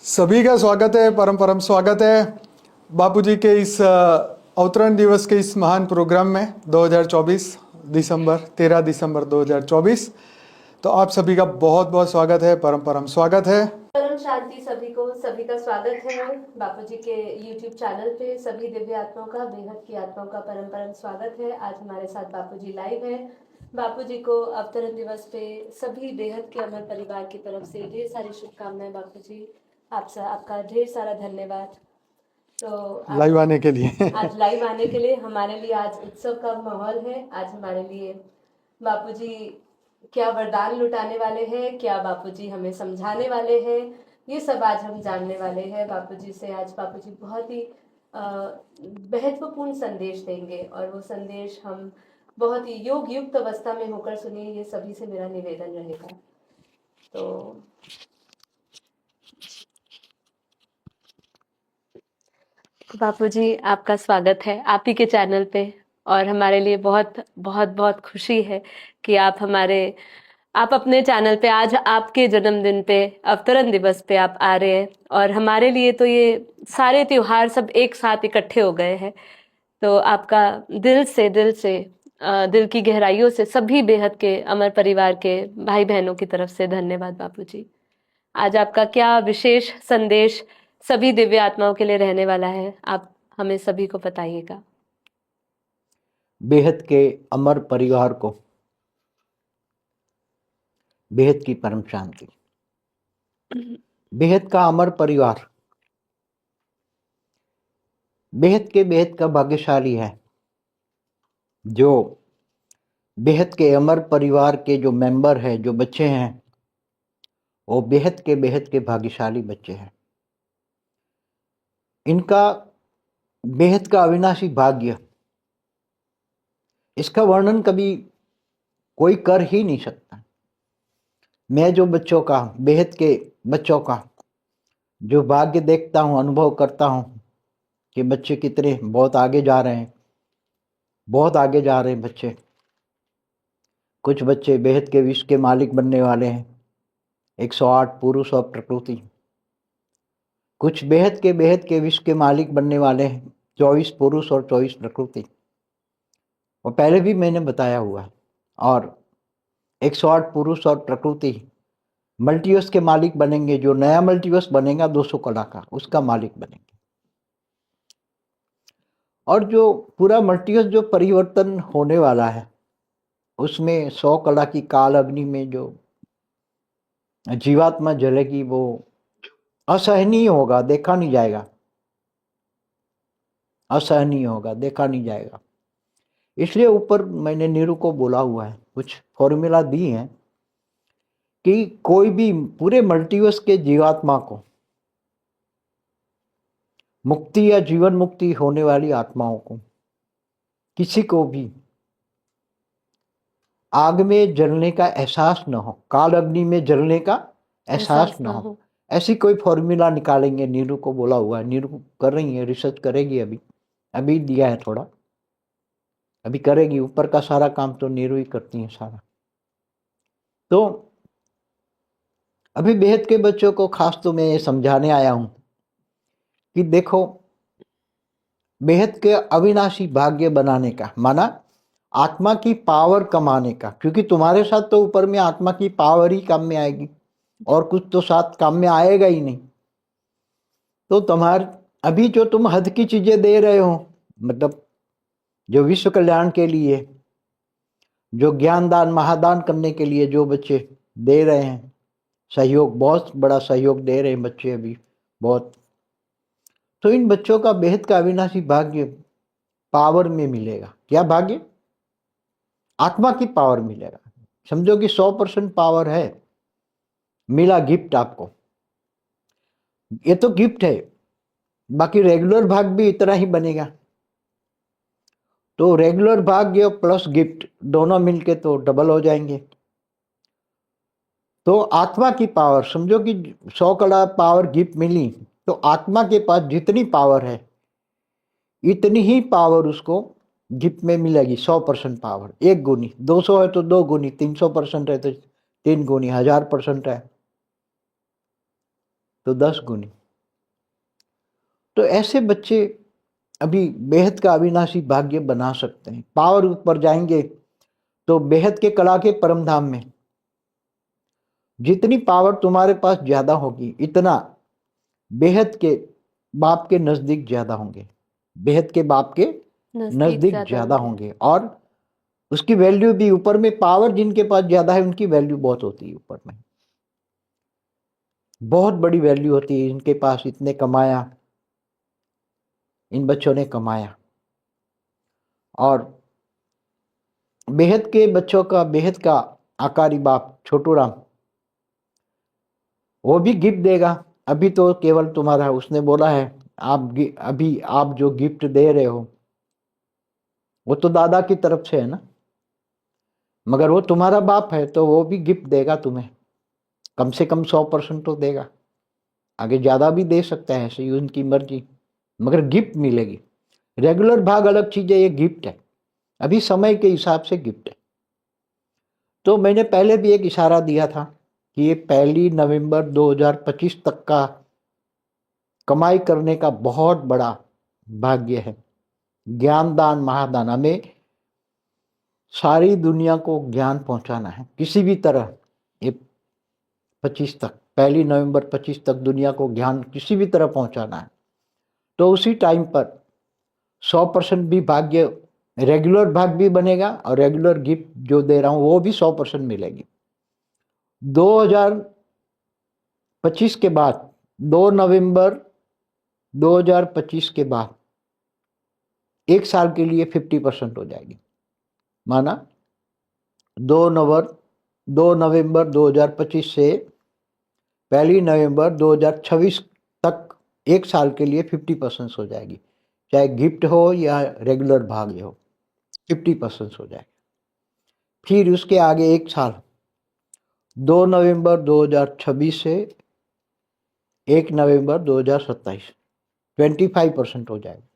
सभी का स्वागत है, परम परम स्वागत है बापूजी के इस अवतरण दिवस के इस महान प्रोग्राम में 2024 दिसंबर 13 दिसंबर 2024। तो आप सभी का बहुत बहुत स्वागत है, परम परम स्वागत है। परम शांति सभी को, सभी का स्वागत है बापूजी के YouTube चैनल पे। सभी दिव्य आत्माओं का, बेहद की आत्माओं का परम परम स्वागत है। आज हमारे साथ बापूजी लाइव है। बापूजी को अवतरण दिवस पे सभी बेहद के अमर परिवार की तरफ से ढेर सारी शुभकामनाएं। बापूजी आपका ढेर सारा धन्यवाद। तो लाइव आने के लिए आज लाइव आने के लिए हमारे लिए आज उत्सव का माहौल है। आज हमारे लिए बापूजी क्या वरदान लुटाने वाले हैं, क्या बापूजी हमें समझाने वाले हैं, ये सब आज हम जानने वाले हैं बापूजी से। आज बापूजी बहुत ही महत्वपूर्ण संदेश देंगे और वो संदेश हम बहुत ही योग युक्त अवस्था में होकर सुनिए, ये सभी से मेरा निवेदन रहेगा। तो बापूजी आपका स्वागत है आप ही के चैनल पे, और हमारे लिए बहुत बहुत बहुत खुशी है कि आप अपने चैनल पे आज आपके जन्मदिन पे अवतरण दिवस पे आप आ रहे हैं। और हमारे लिए तो ये सारे त्योहार सब एक साथ इकट्ठे हो गए हैं। तो आपका दिल की गहराइयों से सभी बेहद के अमर परिवार के भाई बहनों की तरफ से धन्यवाद बापूजी। आज आपका क्या विशेष संदेश सभी दिव्य आत्माओं के लिए रहने वाला है, आप हमें सभी को बताइएगा। बेहद के अमर परिवार को बेहद की परम शांति। बेहद का अमर परिवार बेहद का भाग्यशाली है जो बेहद के अमर परिवार के जो मेंबर हैं, जो बच्चे हैं, वो बेहद के भाग्यशाली बच्चे हैं। इनका बेहद का अविनाशी भाग्य, इसका वर्णन कभी कोई कर ही नहीं सकता। मैं जो बच्चों का, बेहद के बच्चों का जो भाग्य देखता हूँ, अनुभव करता हूँ कि बच्चे कितने बहुत आगे जा रहे हैं, बहुत आगे जा रहे हैं बच्चे। कुछ बच्चे बेहद के विश्व के मालिक बनने वाले हैं, 108 पुरुष और प्रकृति। कुछ बेहद के विश्व के मालिक बनने वाले हैं, 24 पुरुष और 24 प्रकृति। और पहले भी मैंने बताया हुआ है। और 108 पुरुष और प्रकृति मल्टीवर्स के मालिक बनेंगे। जो नया मल्टीवर्स बनेगा 200 कला का, उसका मालिक बनेंगे। और जो पूरा मल्टीवर्स जो परिवर्तन होने वाला है, उसमें 100 कला की काल अग्नि में जो जीवात्मा जलेगी, वो असहनीय होगा, देखा नहीं जाएगा। असहनीय होगा, देखा नहीं जाएगा। इसलिए ऊपर मैंने नीरू को बोला हुआ है, कुछ फॉर्मूला दी है कि कोई भी पूरे मल्टीवर्स के जीवात्मा को, मुक्ति या जीवन मुक्ति होने वाली आत्माओं को, किसी को भी आग में जलने का एहसास न हो, काल अग्नि में जलने का एहसास न हो, ऐसी कोई फॉर्मूला निकालेंगे। नीरू को बोला हुआ है, नीरू कर रही है, रिसर्च करेगी। अभी दिया है थोड़ा, अभी करेगी। ऊपर का सारा काम तो नीरू ही करती है सारा। तो अभी बेहद के बच्चों को खास तो मैं ये समझाने आया हूं कि देखो, बेहद के अविनाशी भाग्य बनाने का माना आत्मा की पावर कमाने का, क्योंकि तुम्हारे साथ तो ऊपर में आत्मा की पावर ही काम में आएगी, और कुछ तो साथ काम में आएगा ही नहीं। तो तुम्हारे अभी जो तुम हद की चीजें दे रहे हो, मतलब जो विश्व कल्याण के लिए, जो ज्ञान दान महादान करने के लिए जो बच्चे दे रहे हैं सहयोग, बहुत बड़ा सहयोग दे रहे हैं बच्चे अभी बहुत। तो इन बच्चों का बेहद का अविनाशी भाग्य पावर में मिलेगा। क्या भाग्य? आत्मा की पावर मिलेगा। समझो कि 100% पावर है, मिला गिफ्ट आपको। ये तो गिफ्ट है, बाकी रेगुलर भाग भी इतना ही बनेगा। तो रेगुलर भाग्य प्लस गिफ्ट दोनों मिलके तो डबल हो जाएंगे। तो आत्मा की पावर, समझो कि 100 कला पावर गिफ्ट मिली, तो आत्मा के पास जितनी पावर है इतनी ही पावर उसको गिफ्ट में मिलेगी। 100% पावर, 1 गुनी, 200 है तो 2 गुनी, 300% है तो 3 गुनी, 1000% है तो 10 गुनी। तो ऐसे बच्चे अभी बेहद का अविनाशी भाग्य बना सकते हैं। पावर ऊपर जाएंगे तो बेहद के कला के परम धाम में जितनी पावर तुम्हारे पास ज्यादा होगी, इतना बेहद के बाप के नजदीक ज्यादा होंगे, बेहद के बाप के नजदीक ज्यादा होंगे। और उसकी वैल्यू भी ऊपर में, पावर जिनके पास ज्यादा है उनकी वैल्यू बहुत होती है, ऊपर में बहुत बड़ी वैल्यू होती है। इनके पास इतने कमाया, इन बच्चों ने कमाया। और बेहद के बच्चों का, बेहद का आकारी बाप छोटू राम, वो भी गिफ्ट देगा। अभी तो केवल तुम्हारा, उसने बोला है अभी आप जो गिफ्ट दे रहे हो वो तो दादा की तरफ से है ना, मगर वो तुम्हारा बाप है तो वो भी गिफ्ट देगा तुम्हें, कम से कम 100% तो देगा। आगे ज्यादा भी दे सकता है, ऐसे ही उनकी मर्जी, मगर गिफ्ट मिलेगी। रेगुलर भाग अलग चीज है, ये गिफ्ट है, अभी समय के हिसाब से गिफ्ट है। तो मैंने पहले भी एक इशारा दिया था कि ये 1 नवंबर 2025 तक का कमाई करने का बहुत बड़ा भाग्य है। ज्ञान दान महादान, हमें सारी दुनिया को ज्ञान पहुंचाना है किसी भी तरह। ये 25 तक, 1 नवंबर 25 तक दुनिया को ज्ञान किसी भी तरह पहुंचाना है। तो उसी टाइम पर 100% भी भाग्य, रेगुलर भाग भी बनेगा और रेगुलर गिफ्ट जो दे रहा हूं वो भी 100% मिलेगी। 2025 के बाद, 2 नवंबर 2025 के बाद 1 साल के लिए 50% हो जाएगी। माना 2 नवंबर 2025 से 1 नवंबर 2026 तक 1 साल के लिए 50% हो जाएगी, चाहे गिफ्ट हो या रेगुलर भाग हो, 50% हो जाएगी। फिर उसके आगे 1 साल, 2 नवंबर 2026 से 1 नवंबर 2027 25% हो जाएगा,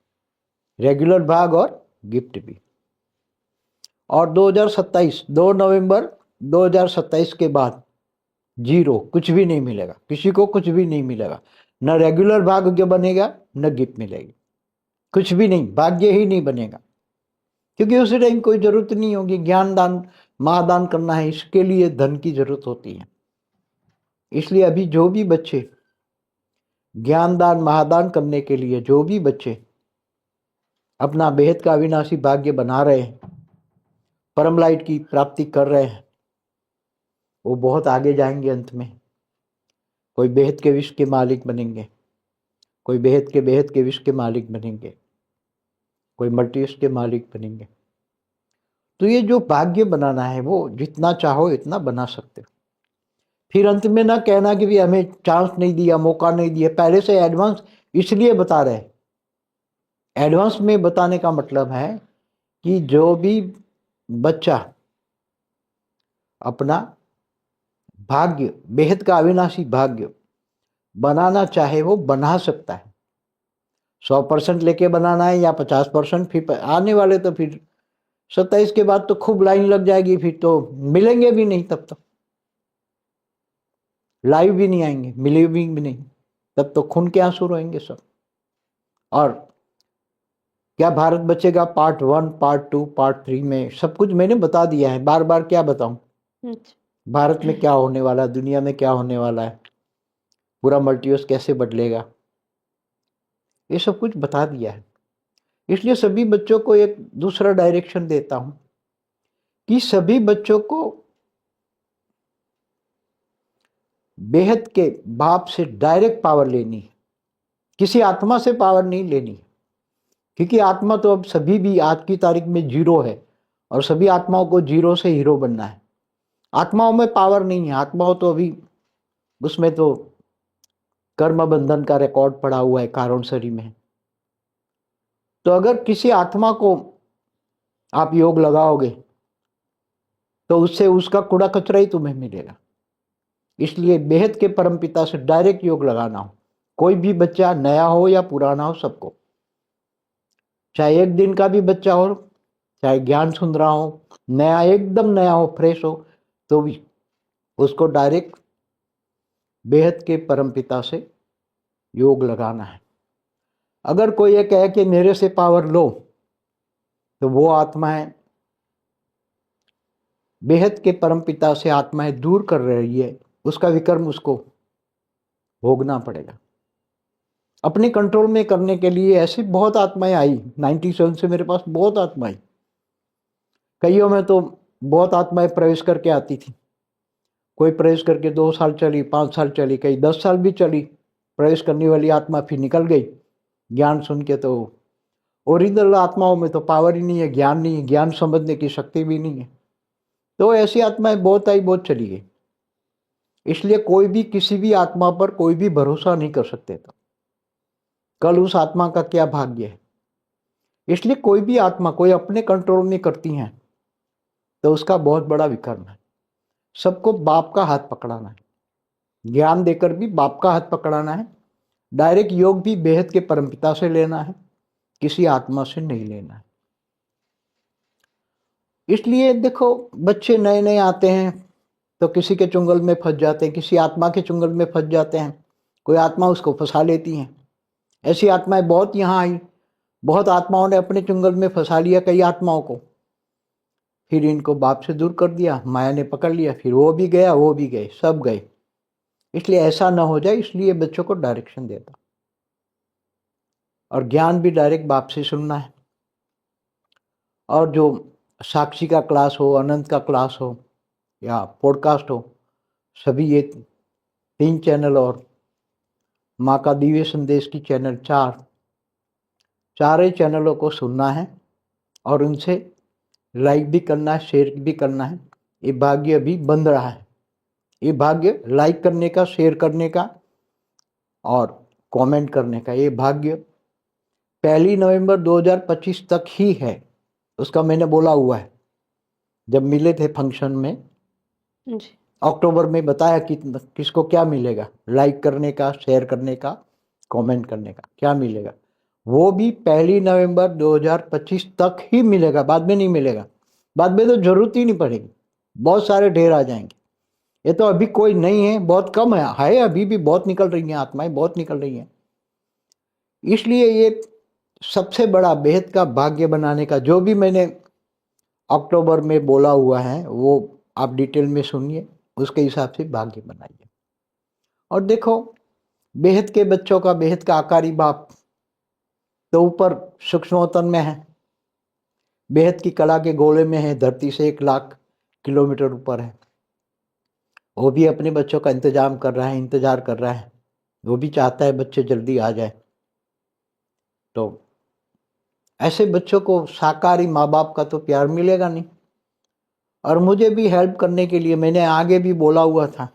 रेगुलर भाग और गिफ्ट भी। और 2027, 2 नवंबर 2027 के बाद 0, कुछ भी नहीं मिलेगा, किसी को कुछ भी नहीं मिलेगा, न रेगुलर भाग्य बनेगा न गिफ्ट मिलेगी, कुछ भी नहीं, भाग्य ही नहीं बनेगा। क्योंकि उस टाइम कोई जरूरत नहीं होगी, ज्ञान दान महादान करना है, इसके लिए धन की जरूरत होती है। इसलिए अभी जो भी बच्चे ज्ञान दान महादान करने के लिए, जो भी बच्चे अपना बेहद का अविनाशी भाग्य बना रहे हैं, परम लाइट की प्राप्ति कर रहे हैं, वो बहुत आगे जाएंगे। अंत में कोई बेहद के विश्व के मालिक बनेंगे, कोई बेहद के विश्व के मालिक बनेंगे, कोई मल्टीवर्स के मालिक बनेंगे। तो ये जो भाग्य बनाना है वो जितना चाहो इतना बना सकते हो। फिर अंत में ना कहना कि भी हमें चांस नहीं दिया, मौका नहीं दिया। पहले से एडवांस इसलिए बता रहे हैं, एडवांस में बताने का मतलब है कि जो भी बच्चा अपना भाग्य, बेहद का अविनाशी भाग्य बनाना चाहे वो बना सकता है। 100% लेके बनाना है या 50%, फिर आने वाले तो फिर 27 के बाद तो खूब लाइन लग जाएगी, फिर तो मिलेंगे भी नहीं, तब तो लाइव भी नहीं आएंगे, मिले भी नहीं, तब तो खून के आंसू रोएंगे सब। और क्या भारत बचेगा? पार्ट 1, पार्ट 2, पार्ट 3 में सब कुछ मैंने बता दिया है, बार बार क्या बताऊं। भारत में क्या होने वाला है, दुनिया में क्या होने वाला है, पूरा मल्टीवर्स कैसे बदलेगा, ये सब कुछ बता दिया है। इसलिए सभी बच्चों को एक दूसरा डायरेक्शन देता हूं कि सभी बच्चों को बेहद के बाप से डायरेक्ट पावर लेनी है, किसी आत्मा से पावर नहीं लेनी है। क्योंकि आत्मा तो अब सभी भी आज की तारीख में 0 है, और सभी आत्माओं को 0 से हीरो बनना है। आत्माओं में पावर नहीं है, आत्माओं तो अभी उसमें तो कर्म बंधन का रिकॉर्ड पड़ा हुआ है कारण शरीर में। तो अगर किसी आत्मा को आप योग लगाओगे तो उससे उसका कूड़ा कचरा ही तुम्हें मिलेगा। इसलिए बेहद के परमपिता से डायरेक्ट योग लगाना हो, कोई भी बच्चा नया हो या पुराना हो, सबको, चाहे 1 दिन का भी बच्चा हो, चाहे ज्ञान सुन रहा हो, नया, एकदम नया हो, फ्रेश हो, तो भी उसको डायरेक्ट बेहद के परमपिता से योग लगाना है। अगर कोई ये कहे कि मेरे से पावर लो, तो वो आत्माएं बेहद के परमपिता से आत्माएं दूर कर रही है, उसका विकर्म उसको भोगना पड़ेगा। अपने कंट्रोल में करने के लिए ऐसी बहुत आत्माएं आई। 97 से मेरे पास बहुत आत्माएं, कईयों में तो बहुत आत्माएं प्रवेश करके आती थी। कोई प्रवेश करके 2 साल चली, 5 साल चली, कई 10 साल भी चली। प्रवेश करने वाली आत्मा फिर निकल गई। ज्ञान सुन के तो ओरिजिनल आत्माओं में तो पावर ही नहीं है, ज्ञान नहीं है, ज्ञान समझने की शक्ति भी नहीं है। तो ऐसी आत्माएं बहुत आई, बहुत चली गई। इसलिए कोई भी किसी भी आत्मा पर कोई भी भरोसा नहीं कर सकते। तो कल उस आत्मा का क्या भाग्य है। इसलिए कोई भी आत्मा कोई अपने कंट्रोल में करती हैं तो उसका बहुत बड़ा विकर्म है। सबको बाप का हाथ पकड़ाना है, ज्ञान देकर भी बाप का हाथ पकड़ाना है। डायरेक्ट योग भी बेहद के परमपिता से लेना है, किसी आत्मा से नहीं लेना है। इसलिए देखो, बच्चे नए नए आते हैं तो किसी के चुंगल में फंस जाते हैं, किसी आत्मा के चुंगल में फंस जाते हैं। कोई आत्मा उसको फंसा लेती हैं। ऐसी आत्माएं बहुत यहाँ आई। बहुत आत्माओं ने अपने चुंगल में फंसा लिया कई आत्माओं को। फिर इनको बाप से दूर कर दिया, माया ने पकड़ लिया, फिर वो भी गया, वो भी गए, सब गए। इसलिए ऐसा ना हो जाए, इसलिए बच्चों को डायरेक्शन देता। और ज्ञान भी डायरेक्ट बाप से सुनना है। और जो साक्षी का क्लास हो, अनंत का क्लास हो या पॉडकास्ट हो, सभी ये 3 चैनल और माँ का दिव्य संदेश की चैनल 4 चैनलों को सुनना है और उनसे लाइक भी करना है, शेयर भी करना है। ये भाग्य अभी बंद रहा है। ये भाग्य लाइक करने का, शेयर करने का और कमेंट करने का, ये भाग्य 1 नवंबर 2025 तक ही है। उसका मैंने बोला हुआ है जब मिले थे फंक्शन में जी। अक्टूबर में, बताया कि किसको क्या मिलेगा, लाइक करने का, शेयर करने का, कमेंट करने का क्या मिलेगा। वो भी 1 नवंबर 2025 तक ही मिलेगा, बाद में नहीं मिलेगा। बाद में तो जरूरत ही नहीं पड़ेगी, बहुत सारे ढेर आ जाएंगे। ये तो अभी कोई नहीं है, बहुत कम है, अभी भी बहुत निकल रही हैं आत्माएं, बहुत निकल रही हैं। इसलिए ये सबसे बड़ा बेहद का भाग्य बनाने का जो भी मैंने अक्टूबर में बोला हुआ है वो आप डिटेल में सुनिए, उसके हिसाब से भाग्य बनाइए। और देखो, बेहद के बच्चों का बेहद का आकारी बाप तो ऊपर सूक्ष्मतन में है, बेहद की कला के गोले में है, धरती से 1 लाख किलोमीटर ऊपर है। वो भी अपने बच्चों का इंतजाम कर रहा है, इंतजार कर रहा है। वो भी चाहता है बच्चे जल्दी आ जाए। तो ऐसे बच्चों को साकारी माँ बाप का तो प्यार मिलेगा नहीं। और मुझे भी हेल्प करने के लिए मैंने आगे भी बोला हुआ था,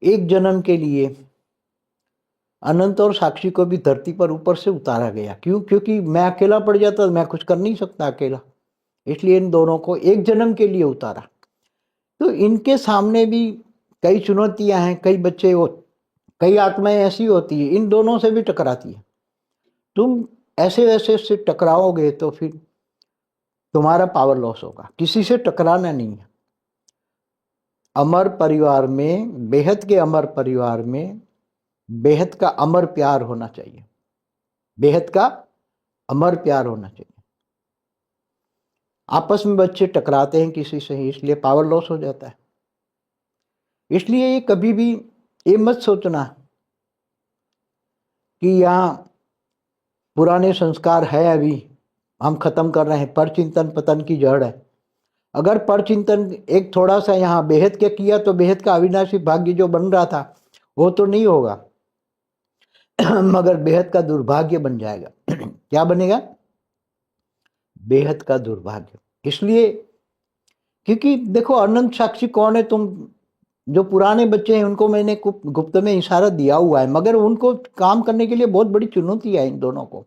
एक जन्म के लिए अनंत और साक्षी को भी धरती पर ऊपर से उतारा गया। क्यों? क्योंकि मैं अकेला पड़ जाता, मैं कुछ कर नहीं सकता अकेला। इसलिए इन दोनों को एक जन्म के लिए उतारा। तो इनके सामने भी कई चुनौतियां हैं, कई बच्चे हो, कई आत्माएं ऐसी होती है, इन दोनों से भी टकराती है। तुम ऐसे वैसे से टकराओगे तो फिर तुम्हारा पावर लॉस होगा। किसी से टकराना नहीं है। अमर परिवार में, बेहद के अमर परिवार में बेहद का अमर प्यार होना चाहिए, बेहद का अमर प्यार होना चाहिए। आपस में बच्चे टकराते हैं किसी से ही, इसलिए पावर लॉस हो जाता है। इसलिए ये कभी भी ये मत सोचना कि यहाँ पुराने संस्कार है, अभी हम खत्म कर रहे हैं। पर चिंतन पतन की जड़ है। अगर पर चिंतन एक थोड़ा सा यहाँ बेहद के किया तो बेहद का अविनाशी भाग्य जो बन रहा था वो तो नहीं होगा मगर बेहद का दुर्भाग्य बन जाएगा। क्या बनेगा? बेहद का दुर्भाग्य। इसलिए क्योंकि देखो, अनंत साक्षी कौन है? तुम जो पुराने बच्चे हैं उनको मैंने गुप्त में इशारा दिया हुआ है, मगर उनको काम करने के लिए बहुत बड़ी चुनौती है। इन दोनों को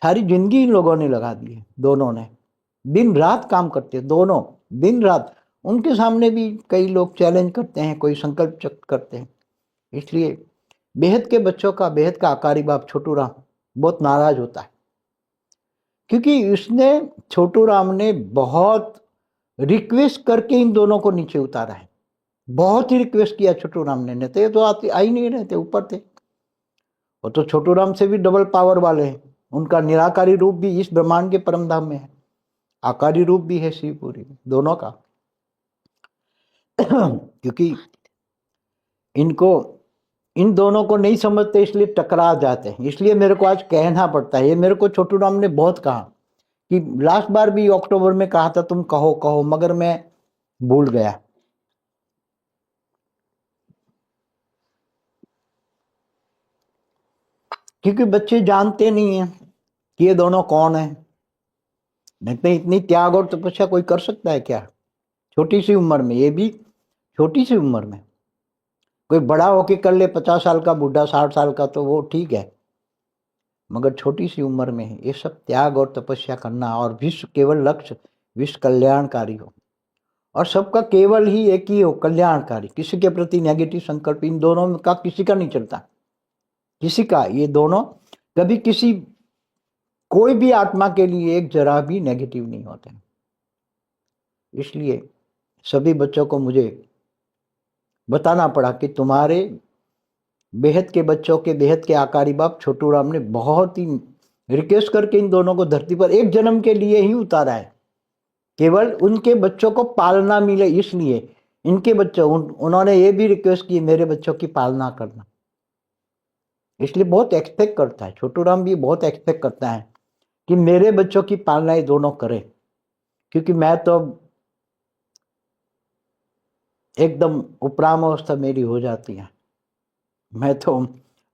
सारी जिंदगी इन लोगों ने लगा दी है। दोनों ने दिन रात काम करते हैं, दोनों दिन रात। उनके सामने भी कई लोग चैलेंज करते हैं, कोई संकल्प चक्र करते हैं। इसलिए बेहद के बच्चों का बेहद का आकारी बाप छोटू राम बहुत नाराज होता है, क्योंकि उसने, छोटू राम ने बहुत रिक्वेस्ट करके इन दोनों को नीचे उतारा है। बहुत ही रिक्वेस्ट किया छोटू राम ने, नहीं तो ये तो आते आ ही नहीं रहे थे, ऊपर थे वो तो। छोटू राम से भी डबल पावर वाले हैं। उनका निराकारी रूप भी इस ब्रह्मांड के परम धाम में है, आकारी रूप भी है शिवपुरी में, दोनों का। क्योंकि इनको, इन दोनों को नहीं समझते इसलिए टकरा जाते हैं। इसलिए मेरे को आज कहना पड़ता है, ये मेरे को छोटू राम ने बहुत कहा कि लास्ट बार भी अक्टूबर में कहा था तुम कहो कहो, मगर मैं भूल गया। क्योंकि बच्चे जानते नहीं हैं कि ये दोनों कौन है। नहीं तो इतनी त्याग और तपस्या कोई कर सकता है क्या छोटी सी उम्र में? ये भी छोटी सी उम्र में। कोई बड़ा होके कर ले, 50 साल का बूढ़ा, 60 साल का, तो वो ठीक है, मगर छोटी सी उम्र में ये सब त्याग और तपस्या करना, और विश्व केवल लक्ष्य विश्व कल्याणकारी हो, और सबका केवल ही एक ही हो, कल्याणकारी। किसी के प्रति नेगेटिव संकल्प इन दोनों का किसी का नहीं चलता, किसी का। ये दोनों कभी किसी, कोई भी आत्मा के लिए एक जरा भी नेगेटिव नहीं होते। इसलिए सभी बच्चों को मुझे बताना पड़ा कि तुम्हारे बेहद के बच्चों के बेहद के आकारी बाप छोटू राम ने बहुत ही रिक्वेस्ट करके इन दोनों को धरती पर एक जन्म के लिए ही उतारा है, केवल उनके बच्चों को पालना मिले इसलिए। इनके बच्चों, उन्होंने ये भी रिक्वेस्ट की मेरे बच्चों की पालना करना, इसलिए बहुत एक्सपेक्ट करता है छोटू राम भी, बहुत एक्सपेक्ट करता है कि मेरे बच्चों की पालना ये दोनों करें। क्योंकि मैं तो एकदम उपरामावस्था मेरी हो जाती है, मैं तो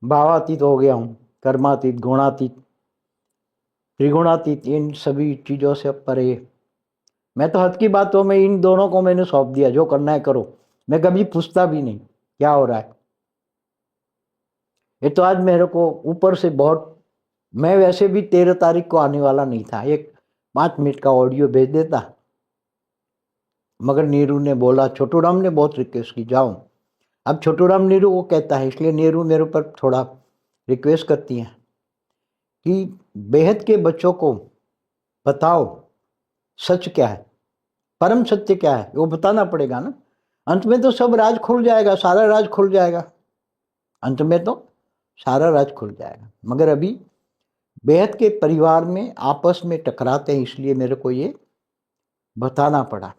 भावातीत हो गया हूँ, कर्मातीत, गुणातीत, त्रिगुणातीत, इन सभी चीज़ों से परे। मैं तो हद की बातों में इन दोनों को मैंने सौंप दिया, जो करना है करो। मैं कभी पूछता भी नहीं क्या हो रहा है। ये तो आज मेरे को ऊपर से बहुत, मैं वैसे भी 13 तारीख को आने वाला नहीं था, एक 5 मिनट का ऑडियो भेज देता, मगर नीरू ने बोला, छोटू राम ने बहुत रिक्वेस्ट की जाओ। अब छोटू राम नीरू को कहता है, इसलिए नीरू मेरे ऊपर थोड़ा रिक्वेस्ट करती है कि बेहद के बच्चों को बताओ सच क्या है, परम सत्य क्या है, वो बताना पड़ेगा ना। अंत में तो सब राज खुल जाएगा, सारा राज खुल जाएगा, अंत में तो सारा राज खुल जाएगा। मगर अभी बेहद के परिवार में आपस में टकराते हैं, इसलिए मेरे को ये बताना पड़ा।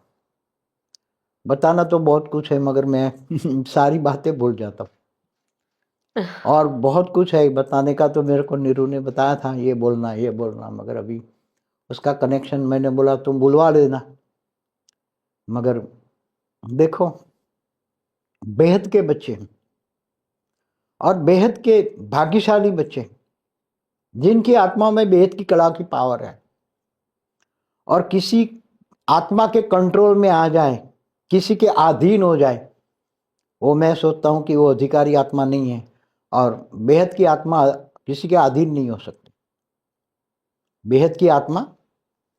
बताना तो बहुत कुछ है, मगर मैं सारी बातें भूल जाता हूँ, और बहुत कुछ है बताने का। तो मेरे को नीरू ने बताया था ये बोलना ये बोलना, मगर अभी उसका कनेक्शन, मैंने बोला तुम बुलवा लेना। मगर देखो, बेहद के बच्चे और बेहद के भाग्यशाली बच्चे, जिनकी आत्मा में बेहद की कला की पावर है, और किसी आत्मा के कंट्रोल में आ जाए, किसी के अधीन हो जाए, वो मैं सोचता हूँ कि वो अधिकारी आत्मा नहीं है। और बेहद की आत्मा किसी के अधीन नहीं हो सकती, बेहद की आत्मा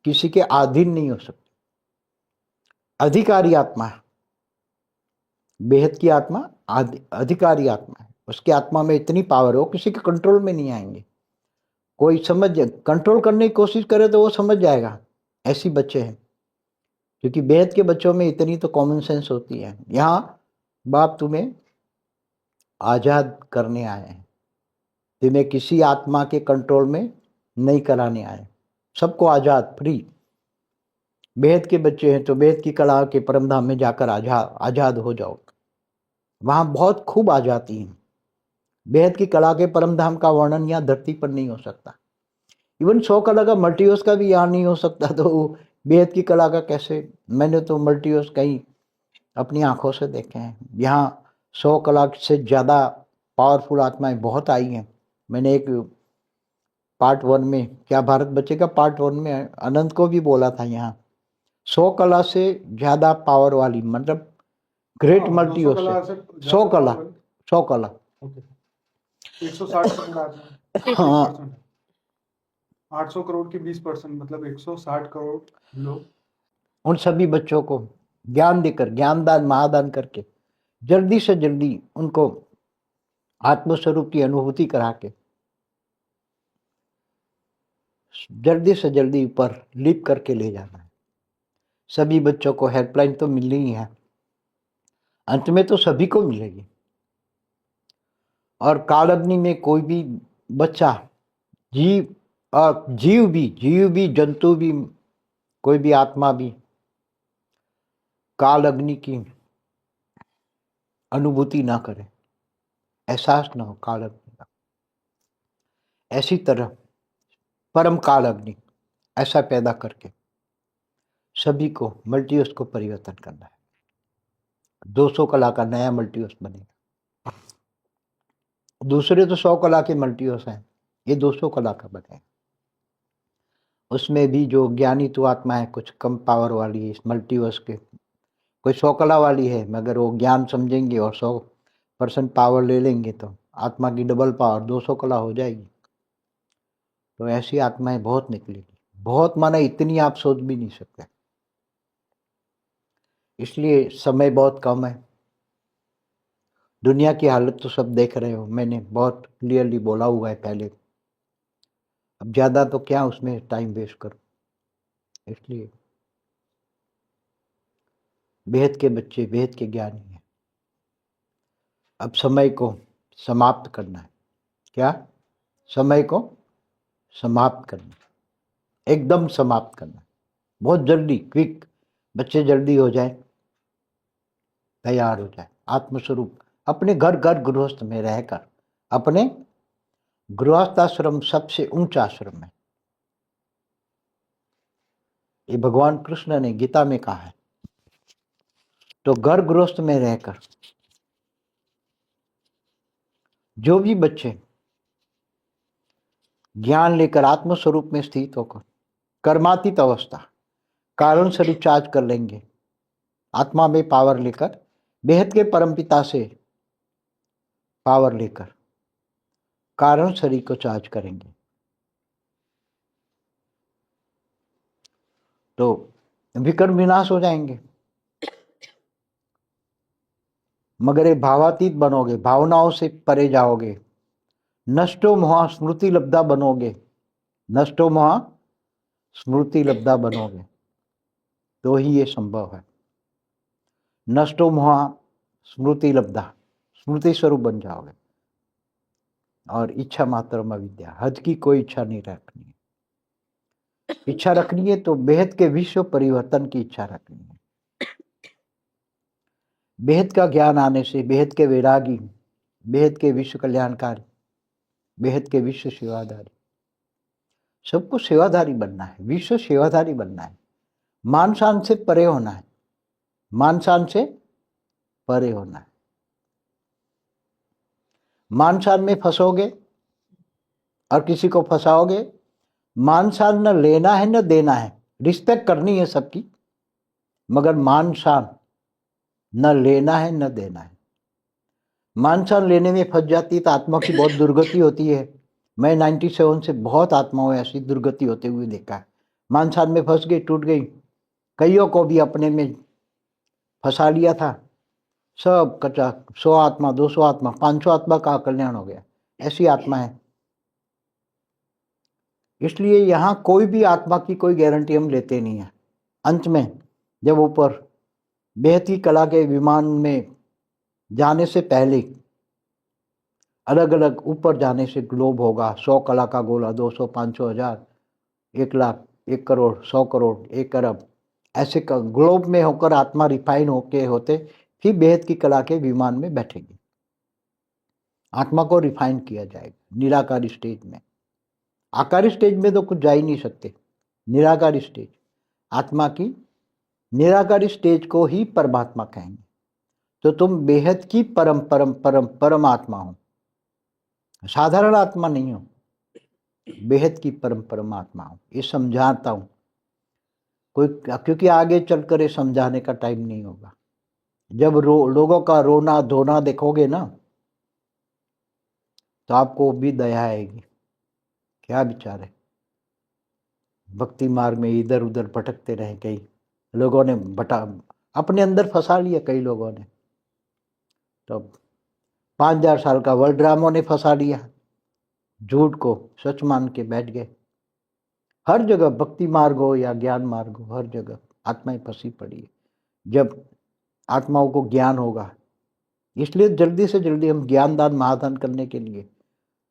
किसी के अधीन नहीं हो सकती, अधिकारी आत्मा है। बेहद की आत्मा अधिकारी आत्मा है, उसकी आत्मा में इतनी पावर है, वो किसी के कंट्रोल में नहीं आएंगे। कोई समझ कंट्रोल करने की कोशिश करे तो वो समझ जाएगा, ऐसी बच्चे हैं। क्योंकि बेहद के बच्चों में इतनी तो कॉमन सेंस होती है। यहाँ बाप तुम्हें आज़ाद करने आए हैं, तुम्हें किसी आत्मा के कंट्रोल में नहीं कराने आए, सबको आज़ाद, फ्री। बेहद के बच्चे हैं तो बेहद की कला के परमधाम में जाकर आज़ाद हो जाओ, वहाँ बहुत खूब आ जाती हैं। बेहद की कला के परमधाम का वर्णन यहाँ धरती पर नहीं हो सकता। इवन 100 कला का मल्टीवर्स का भी यहाँ नहीं हो सकता, तो बेहद की कला का कैसे? मैंने तो मल्टीवर्स कहीं अपनी आंखों से देखे हैं। यहाँ 100 कला से ज़्यादा पावरफुल आत्माएं बहुत आई हैं। मैंने एक पार्ट 1 में, क्या भारत बचेगा, पार्ट 1 में अनंत को भी बोला था, यहाँ 100 कला से ज़्यादा पावर वाली, मतलब ग्रेट मल्टीवर्स है। 100 कला, 100 कला, 160 हाँ, 800 करोड़ की 20%, मतलब 160 करोड़ लोग। उन सभी बच्चों को ज्ञान देकर, ज्ञानदान महादान करके, जल्दी से जल्दी उनको आत्मस्वरूप की अनुभूति करा के, जल्दी से जल्दी ऊपर लिप करके ले जाना है। सभी बच्चों को हेल्पलाइन तो मिल रही है, अंत में तो सभी को मिलेगी। और काल अग्नि में कोई भी बच्चा, जीव और जीव भी, जंतु भी, कोई भी आत्मा भी काल अग्नि की अनुभूति ना करे, एहसास ना हो काल अग्नि का। ऐसी तरह परम काल अग्नि ऐसा पैदा करके सभी को मल्टीवर्स को परिवर्तन करना है। 200 कला का नया मल्टीवर्स बनेगा। दूसरे तो 100 कला के मल्टीवर्स हैं, ये 200 कला का बनेगा। उसमें भी जो ज्ञानी तो आत्मा है कुछ कम पावर वाली है इस मल्टीवर्स के, कोई 100 कला वाली है, मगर वो ज्ञान समझेंगे और 100% पावर ले लेंगे तो आत्मा की डबल पावर 200 कला हो जाएगी। तो ऐसी आत्माएं बहुत निकलेगी, बहुत, माना इतनी आप सोच भी नहीं सकते। इसलिए समय बहुत कम है। दुनिया की हालत तो सब देख रहे हो, मैंने बहुत क्लियरली बोला हुआ है पहले। अब ज़्यादा तो क्या उसमें टाइम वेस्ट करो। इसलिए बेहद के बच्चे बेहद के ज्ञानी हैं। अब समय को समाप्त करना है। क्या? समय को समाप्त करना, एकदम समाप्त करना, बहुत जल्दी, क्विक। बच्चे जल्दी हो जाए, तैयार हो जाए, आत्मस्वरूप अपने घर गृहस्थ में रहकर। अपने गृहस्थाश्रम सबसे ऊंचा आश्रम है, ये भगवान कृष्ण ने गीता में कहा है। तो घर गृहस्थ में रहकर जो भी बच्चे ज्ञान लेकर आत्मस्वरूप में स्थित होकर कर्मातीत अवस्था कारण से रिचार्ज कर लेंगे, आत्मा में पावर लेकर, बेहद के परमपिता से पावर लेकर कारण शरीर को चार्ज करेंगे, तो विकर्म विनाश हो जाएंगे। मगर ये भावातीत बनोगे, भावनाओं से परे जाओगे, नष्टो मोहा स्मृति लब्धा बनोगे, नष्टो मोहा स्मृति लब्धा बनोगे, तो ही ये संभव है। नष्टो मोहा स्मृति लब्धा, स्मृति स्वरूप बन जाओगे। और इच्छा मात्र अविद्या, हद की कोई इच्छा नहीं रखनी है। इच्छा रखनी है तो बेहद के विश्व परिवर्तन की इच्छा रखनी है। बेहद का ज्ञान आने से बेहद के वैरागी, बेहद के विश्व कल्याणकारी, बेहद के विश्व सेवाधारी, सबको सेवाधारी बनना है, विश्व सेवाधारी बनना है। मान शान से परे होना है, मान शान से परे होना है। मान शान में फंसोगे और किसी को फंसाओगे, मान शान न लेना है न देना है, रिस्पेक्ट करनी है सबकी, मगर मान शान न लेना है न देना है। मान शान लेने में फंस जाती तो आत्मा की बहुत दुर्गति होती है। मैं 97 से बहुत आत्माओं ऐसी दुर्गति होते हुए देखा है। मान शान में फंस गई, टूट गई। कईयों को भी अपने में फंसा लिया था, सब कचा, 100 आत्मा, 200 आत्मा, 500 आत्मा का कल्याण हो गया। ऐसी आत्मा है। इसलिए यहाँ कोई भी आत्मा की कोई गारंटी हम लेते नहीं है। अंत में जब ऊपर बेहद की कला के विमान में जाने से पहले अलग अलग ऊपर जाने से ग्लोब होगा, 100 कला का गोला, 200, 500, 1000, 1 लाख, 1 करोड़, 100 करोड़, 1 अरब, ऐसे का ग्लोब में होकर आत्मा रिफाइन होते फिर बेहद की कला के विमान में बैठेगी। आत्मा को रिफाइन किया जाएगा निराकारी स्टेज में। आकारी स्टेज में तो कुछ जा ही नहीं सकते। निराकारी स्टेज, आत्मा की निराकारी स्टेज को ही परमात्मा कहेंगे। तो तुम बेहद की परम परम परम परम आत्मा हो, साधारण आत्मा नहीं हो, बेहद की परम परम आत्मा हो। ये समझाता हूं कोई, क्योंकि आगे चलकर ये समझाने का टाइम नहीं होगा। जब लोगों का रोना धोना देखोगे ना, तो आपको भी दया आएगी। क्या बेचारे भक्ति मार्ग में इधर उधर भटकते रहे, कई लोगों ने अपने अंदर फंसा लिया, कई लोगों ने तो 5000 साल का वर्ल्ड ड्रामों ने फंसा लिया, झूठ को सच मान के बैठ गए। हर जगह भक्ति मार्ग हो या ज्ञान मार्ग हो, हर जगह आत्माएं फंसी पड़ी है। जब आत्माओं को ज्ञान होगा, इसलिए जल्दी से जल्दी हम ज्ञान दान महादान करने के लिए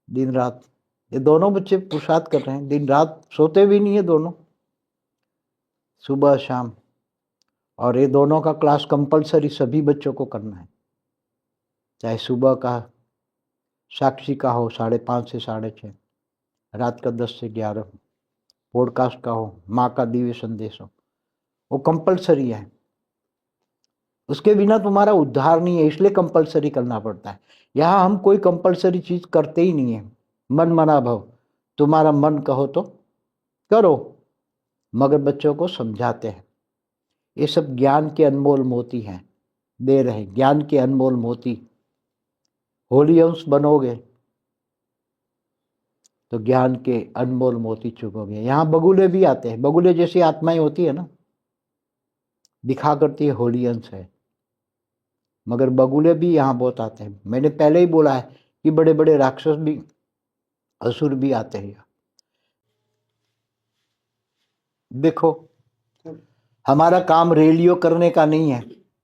दिन रात, ये दोनों बच्चे पुरुषार्थ कर रहे हैं, दिन रात सोते भी नहीं है दोनों, सुबह शाम। और ये दोनों का क्लास कंपलसरी सभी बच्चों को करना है, चाहे सुबह का साक्षी का हो 5:30 से 6:30, रात का 10 से 11, पॉडकास्ट का हो, माँ का दिव्य संदेश हो, वो कंपलसरी है। उसके बिना तुम्हारा उद्धार नहीं है, इसलिए कंपलसरी करना पड़ता है। यहाँ हम कोई कंपलसरी चीज करते ही नहीं है, मन मना भव, तुम्हारा मन कहो तो करो, मगर बच्चों को समझाते हैं। ये सब ज्ञान के अनमोल मोती हैं, दे रहे ज्ञान के अनमोल मोती। होली अंश बनोगे तो ज्ञान के अनमोल मोती चुगोगे। यहाँ बगुले भी आते हैं, बगुले जैसी आत्माएं होती है ना, दिखा करती है होली अंश है, मगर बगुले भी यहाँ बहुत आते हैं। मैंने पहले ही बोला है कि बड़े बड़े राक्षस भी, असुर भी आते हैं। देखो, हमारा काम रेलियो करने का नहीं है,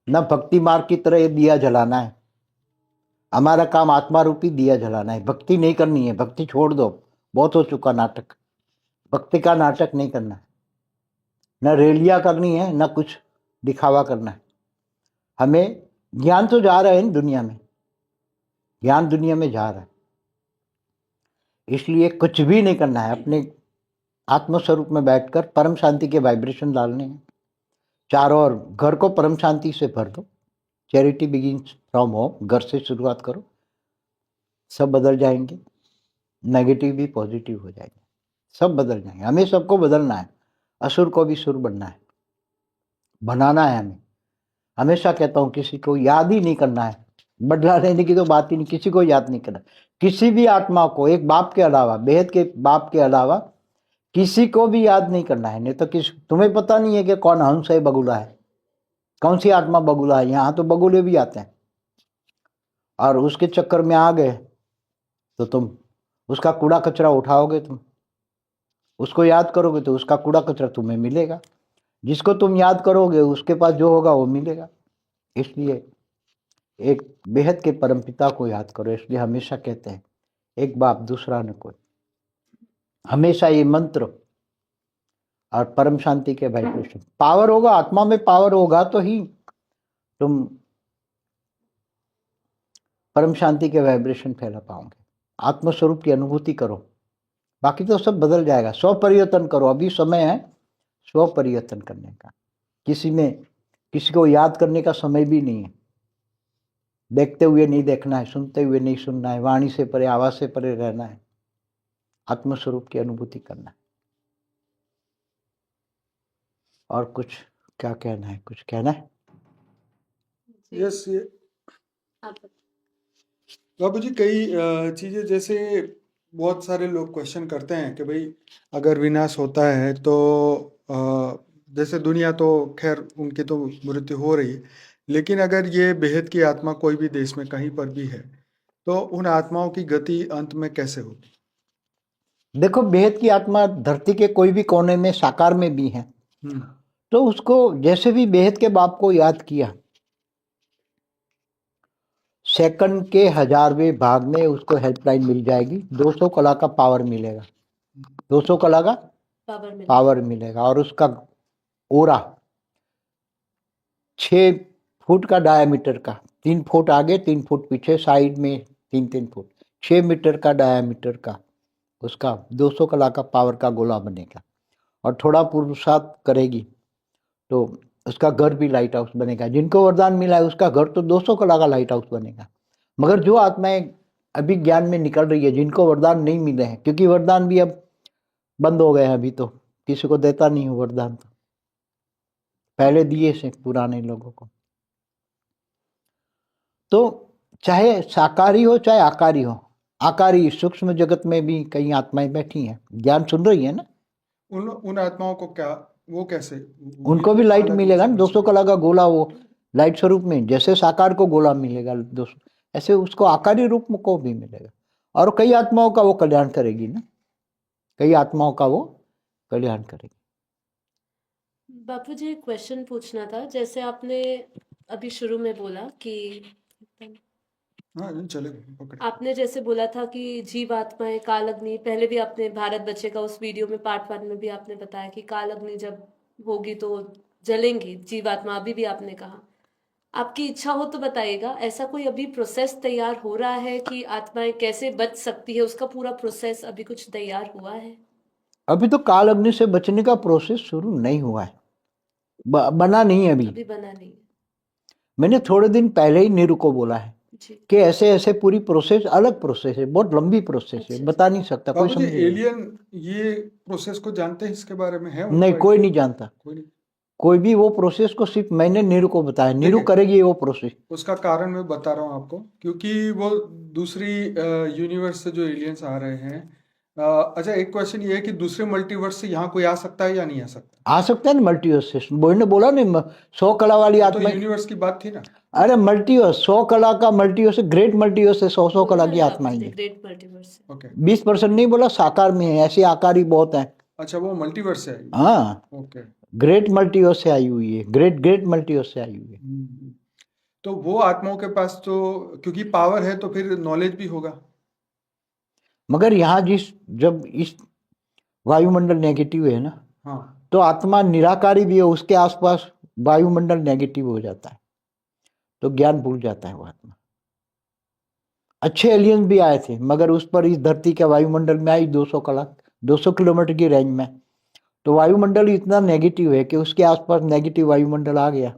न भक्ति मार्ग की तरह ये दिया जलाना है। हमारा काम आत्मा रूपी दिया जलाना है, भक्ति नहीं करनी है। भक्ति छोड़ दो, बहुत हो चुका नाटक। भक्ति का नाटक नहीं करना है, न रेलिया करनी है, न कुछ दिखावा करना है। हमें ज्ञान तो जा रहा है दुनिया में, ज्ञान दुनिया में जा रहा है, इसलिए कुछ भी नहीं करना है। अपने आत्मस्वरूप में बैठकर परम शांति के वाइब्रेशन डालने हैं चारों ओर। घर को परम शांति से भर दो। चैरिटी बिगिंस फ्रॉम होम, घर से शुरुआत करो, सब बदल जाएंगे। नेगेटिव भी पॉजिटिव हो जाएंगे, सब बदल जाएंगे। हमें सबको बदलना है, असुर को भी सुर बनना है, बनाना है हमें। हमेशा कहता हूँ किसी को याद ही नहीं करना है, बदला लेने की तो बात ही नहीं, किसी को याद नहीं करना। किसी भी आत्मा को, एक बाप के अलावा, बेहद के बाप के अलावा किसी को भी याद नहीं करना है। नहीं तो तुम्हें पता नहीं है कि कौन हंस है, बगुला है, कौन सी आत्मा बगुला है। यहाँ तो बगुले भी आते हैं, और उसके चक्कर में आ गए तो तुम उसका कूड़ा कचरा उठाओगे, तुम उसको याद करोगे तो उसका कूड़ा कचरा तुम्हें मिलेगा। जिसको तुम याद करोगे उसके पास जो होगा वो मिलेगा। इसलिए एक बेहद के परमपिता को याद करो। इसलिए हमेशा कहते हैं एक बाप दूसरा न कोई। हमेशा ये मंत्र और परम शांति के वाइब्रेशन, पावर होगा, आत्मा में पावर होगा तो ही तुम परम शांति के वाइब्रेशन फैला पाओगे। आत्मस्वरूप की अनुभूति करो, बाकी तो सब बदल जाएगा। स्व परिवर्तन करो, अभी समय है स्व परिवर्तन करने का। किसी को याद करने का समय भी नहीं है। देखते हुए नहीं देखना है, सुनते हुए नहीं सुनना है, वाणी से परे, आवाज से परे रहना है, आत्मस्वरूप की अनुभूति करना है। और कुछ क्या कहना है, कुछ कहना है? यस, ये आप बाबू जी, कई चीजें, जैसे बहुत सारे लोग क्वेश्चन करते हैं कि भाई अगर विनाश होता है तो जैसे दुनिया तो खैर उनकी तो मृत्यु हो रही है, लेकिन अगर ये बेहद की आत्मा कोई भी देश में कहीं पर भी है तो उन आत्माओं की गति अंत में कैसे होगी? देखो, बेहद की आत्मा धरती के कोई भी कोने में, साकार में भी है, तो उसको जैसे भी बेहद के बाप को याद किया, सेकंड के 1000वें भाग में उसको हेल्पलाइन मिल जाएगी, 200 कला का पावर मिलेगा, 200 कला का पावर मिलेगा। और उसका ओरा 6 फुट का डायामीटर का, 3 फुट आगे 3 फुट पीछे, साइड में 3-3 फुट, 6 मीटर का डायामीटर का उसका 200 कला का पावर का गोला बनेगा। और थोड़ा पुरुषार्थ करेगी तो उसका घर भी लाइट हाउस बनेगा। जिनको वरदान मिला है उसका घर तो 200 कला का लाइट हाउस बनेगा। मगर जो आत्माएं अभी ज्ञान में निकल रही है, जिनको वरदान नहीं मिले हैं, क्योंकि वरदान भी अब बंद हो गए हैं, अभी तो किसी को देता नहीं हूँ वरदान, तो पहले दिए से पुराने लोगों को। तो चाहे साकारी हो चाहे आकारी हो, आकारी सूक्ष्म जगत में भी कई आत्माएं बैठी हैं, ज्ञान सुन रही है ना, उन आत्माओं को क्या, वो कैसे, उनको भी लाइट अलग मिलेगा ना, समझ 200 कला का गोला, वो लाइट स्वरूप में। जैसे साकार को गोला मिलेगा 200, ऐसे उसको आकारी रूप में को भी मिलेगा। और कई आत्माओं का वो कल्याण करेगी ना, कई आत्माओं का वो कल्याण करेगी। बापू जी, क्वेश्चन पूछना था। जैसे आपने अभी शुरू में बोला कि हाँ चलेगा, पकड़े। आपने जैसे बोला था कि जीवात्माएं काल अग्नि, पहले भी आपने भारत बच्चे का उस वीडियो में पार्ट 1 में भी आपने बताया कि काल अग्नि जब होगी तो जलेंगी जीवात्मा, अभी भी आपने कहा। आपकी इच्छा हो तो बताइएगा, ऐसा कोई अभी प्रोसेस तैयार हो रहा है कि आत्माएं कैसे बच सकती है, उसका पूरा प्रोसेस अभी कुछ तैयार हुआ है? अभी तो काल अग्नि से बचने का प्रोसेस शुरू नहीं हुआ है, बना नहीं है अभी। अभी बना नहीं है। मैंने थोड़े दिन पहले ही नीरू को बोला है जी। कि ऐसे ऐसे पूरी प्रोसेस, अलग प्रोसेस है, बहुत लंबी प्रोसेस है, अच्छा। बता नहीं सकता कोई, बाबू जी समझेगा एलियन ये प्रोसेस को जानते हैं, इसके बारे में है उनको नहीं, कोई idea? नहीं जानता। कोई नहीं। कोई भी वो प्रोसेस को सिर्फ मैंने नीरू को बताया, नीरू देखिए, करेगी वो प्रोसेस। उसका कारण मैं बता रहा हूँ आपको, क्योंकि वो दूसरी यूनिवर्स से जो एलियंस आ रहे हैं। अच्छा, एक क्वेश्चन ये है कि दूसरे मल्टीवर्स से यहाँ कोई आ सकता है या नहीं आ सकता? आ सकता है ना मल्टीवर्स से, बोई ने बोला नहीं 100 कला वाली तो आत्मा। यूनिवर्स की बात थी ना। अरे मल्टीवर्स 100 कला का मल्टीवर्स, ग्रेट मल्टीवर्स है, 100 कला की आत्मा बाबूजी, है। Great multiverse. ओके। 20% नहीं बोला, साकार में है, ऐसे आकार ही बहुत है। अच्छा, वो मल्टीवर्स से आई। हाँ, ओके। ग्रेट मल्टीवर्स से आई हुई है, ग्रेट ग्रेट मल्टीवर्स से आई हुई है। तो वो आत्माओं के पास तो क्योंकि पावर है तो फिर नॉलेज भी होगा। मगर यहाँ जब इस वायुमंडल नेगेटिव है ना, हाँ। तो आत्मा निराकारी भी है, उसके आसपास वायुमंडल नेगेटिव हो जाता है, तो ज्ञान भूल जाता है वो आत्मा। अच्छे एलियंस भी आए थे, मगर उस पर इस धरती के वायुमंडल में आई 200 किलोमीटर की रेंज में, तो वायुमंडल इतना नेगेटिव है कि उसके आसपास नेगेटिव वायुमंडल आ गया,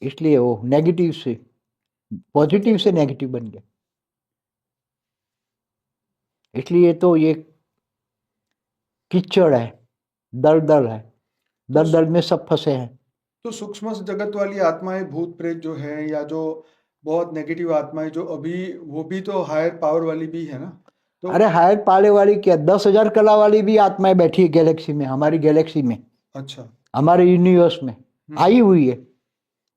इसलिए वो नेगेटिव से पॉजिटिव से नेगेटिव बन गया। इसलिए तो ये कीचड़ है, दलदल है, दलदल में सब फंसे हैं। तो सूक्ष्म जगत वाली आत्माएं, भूत प्रेत जो है, या जो बहुत नेगेटिव आत्माएं जो अभी, वो भी तो हायर पावर वाली भी है ना। तो अरे हायर पाले वाली क्या, 10,000 कला वाली भी आत्माएं बैठी है गैलेक्सी में, हमारी गैलेक्सी में, अच्छा, हमारे यूनिवर्स में आई हुई है।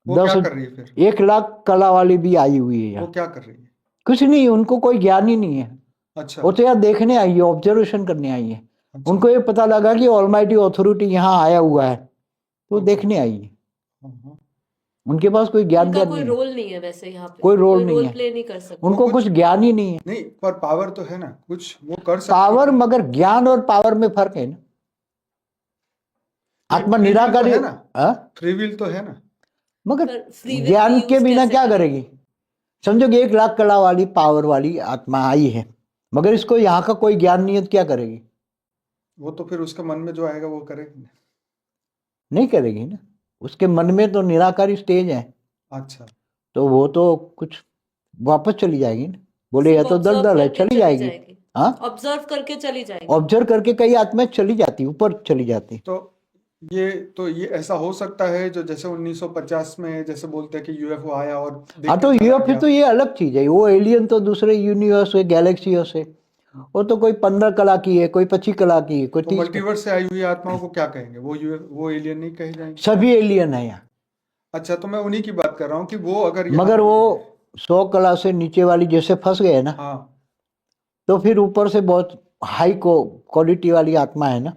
वो क्या कर रही है फिर? 1,00,000 कला वाली भी आई हुई है वो यहाँ। क्या कर रही है? कुछ नहीं, उनको कोई ज्ञान ही नहीं है। अच्छा। वो तो यहाँ देखने आई है, ऑब्जर्वेशन करने आई है। अच्छा। उनको ये पता लगा कि ऑलमाइटी अथॉरिटी यहाँ आया हुआ है, तो अच्छा। देखने आई है। हाँ। उनके पास कोई ज्ञान उनका कोई नहीं है, रोल नहीं है वैसे यहाँ पे, कोई रोल नहीं है, प्ले नहीं कर सकते। उनको कुछ ज्ञान ही नहीं है। नहीं, पर पावर तो है ना, कुछ वो कर सकती पावर, है। मगर ज्ञान और पावर में फर्क है ना। आत्मा free will तो निराकारी है ना, हाँ? फ्री विल तो है ना। मगर पर free will ज्ञान use के बिना कैसे क्या करें? करेगी? समझो कि 1,00,000 कला वाली पावर वाली आत्मा आई है, मगर इसको यहाँ का कोई ज्ञान नहीं है, तो क्या करेगी? वो तो फिर उसके मन में जो आएगा वो करेगी। नहीं करेगी ना, उसके मन में तो निराकारी स्टेज है। अच्छा। तो वो तो कुछ वापस चली जाएगी ना, बोले यह तो दलदल है, चली जाएगी। हाँ, ऑब्जर्व करके चली जाएगी। ऑब्जर्व करके कई आत्माएं चली जाती, ऊपर चली जाती। तो ये ऐसा हो सकता है जो जैसे 1950 में जैसे बोलते हैं कि यूएफओ आया और देख हाँ, के तो चला यूएफओ गया। तो ये अलग चीज है, वो एलियन तो दूसरे यूनिवर्स से, गैलेक्सियों से, वो तो कोई 15 कला की है, कोई 25 कला की है, कोई तो 30। मल्टीवर्स से आई हुई आत्माओं को क्या कहेंगे? वो एलियन नहीं कहे जाएंगे? सभी एलियन है यहाँ। अच्छा, तो मैं उन्हीं की बात कर रहा हूँ कि वो अगर यहाँ मगर वो 100 कला से नीचे वाली जैसे फंस गए ना, हाँ, तो फिर ऊपर से बहुत हाई क्वालिटी वाली आत्मा है ना,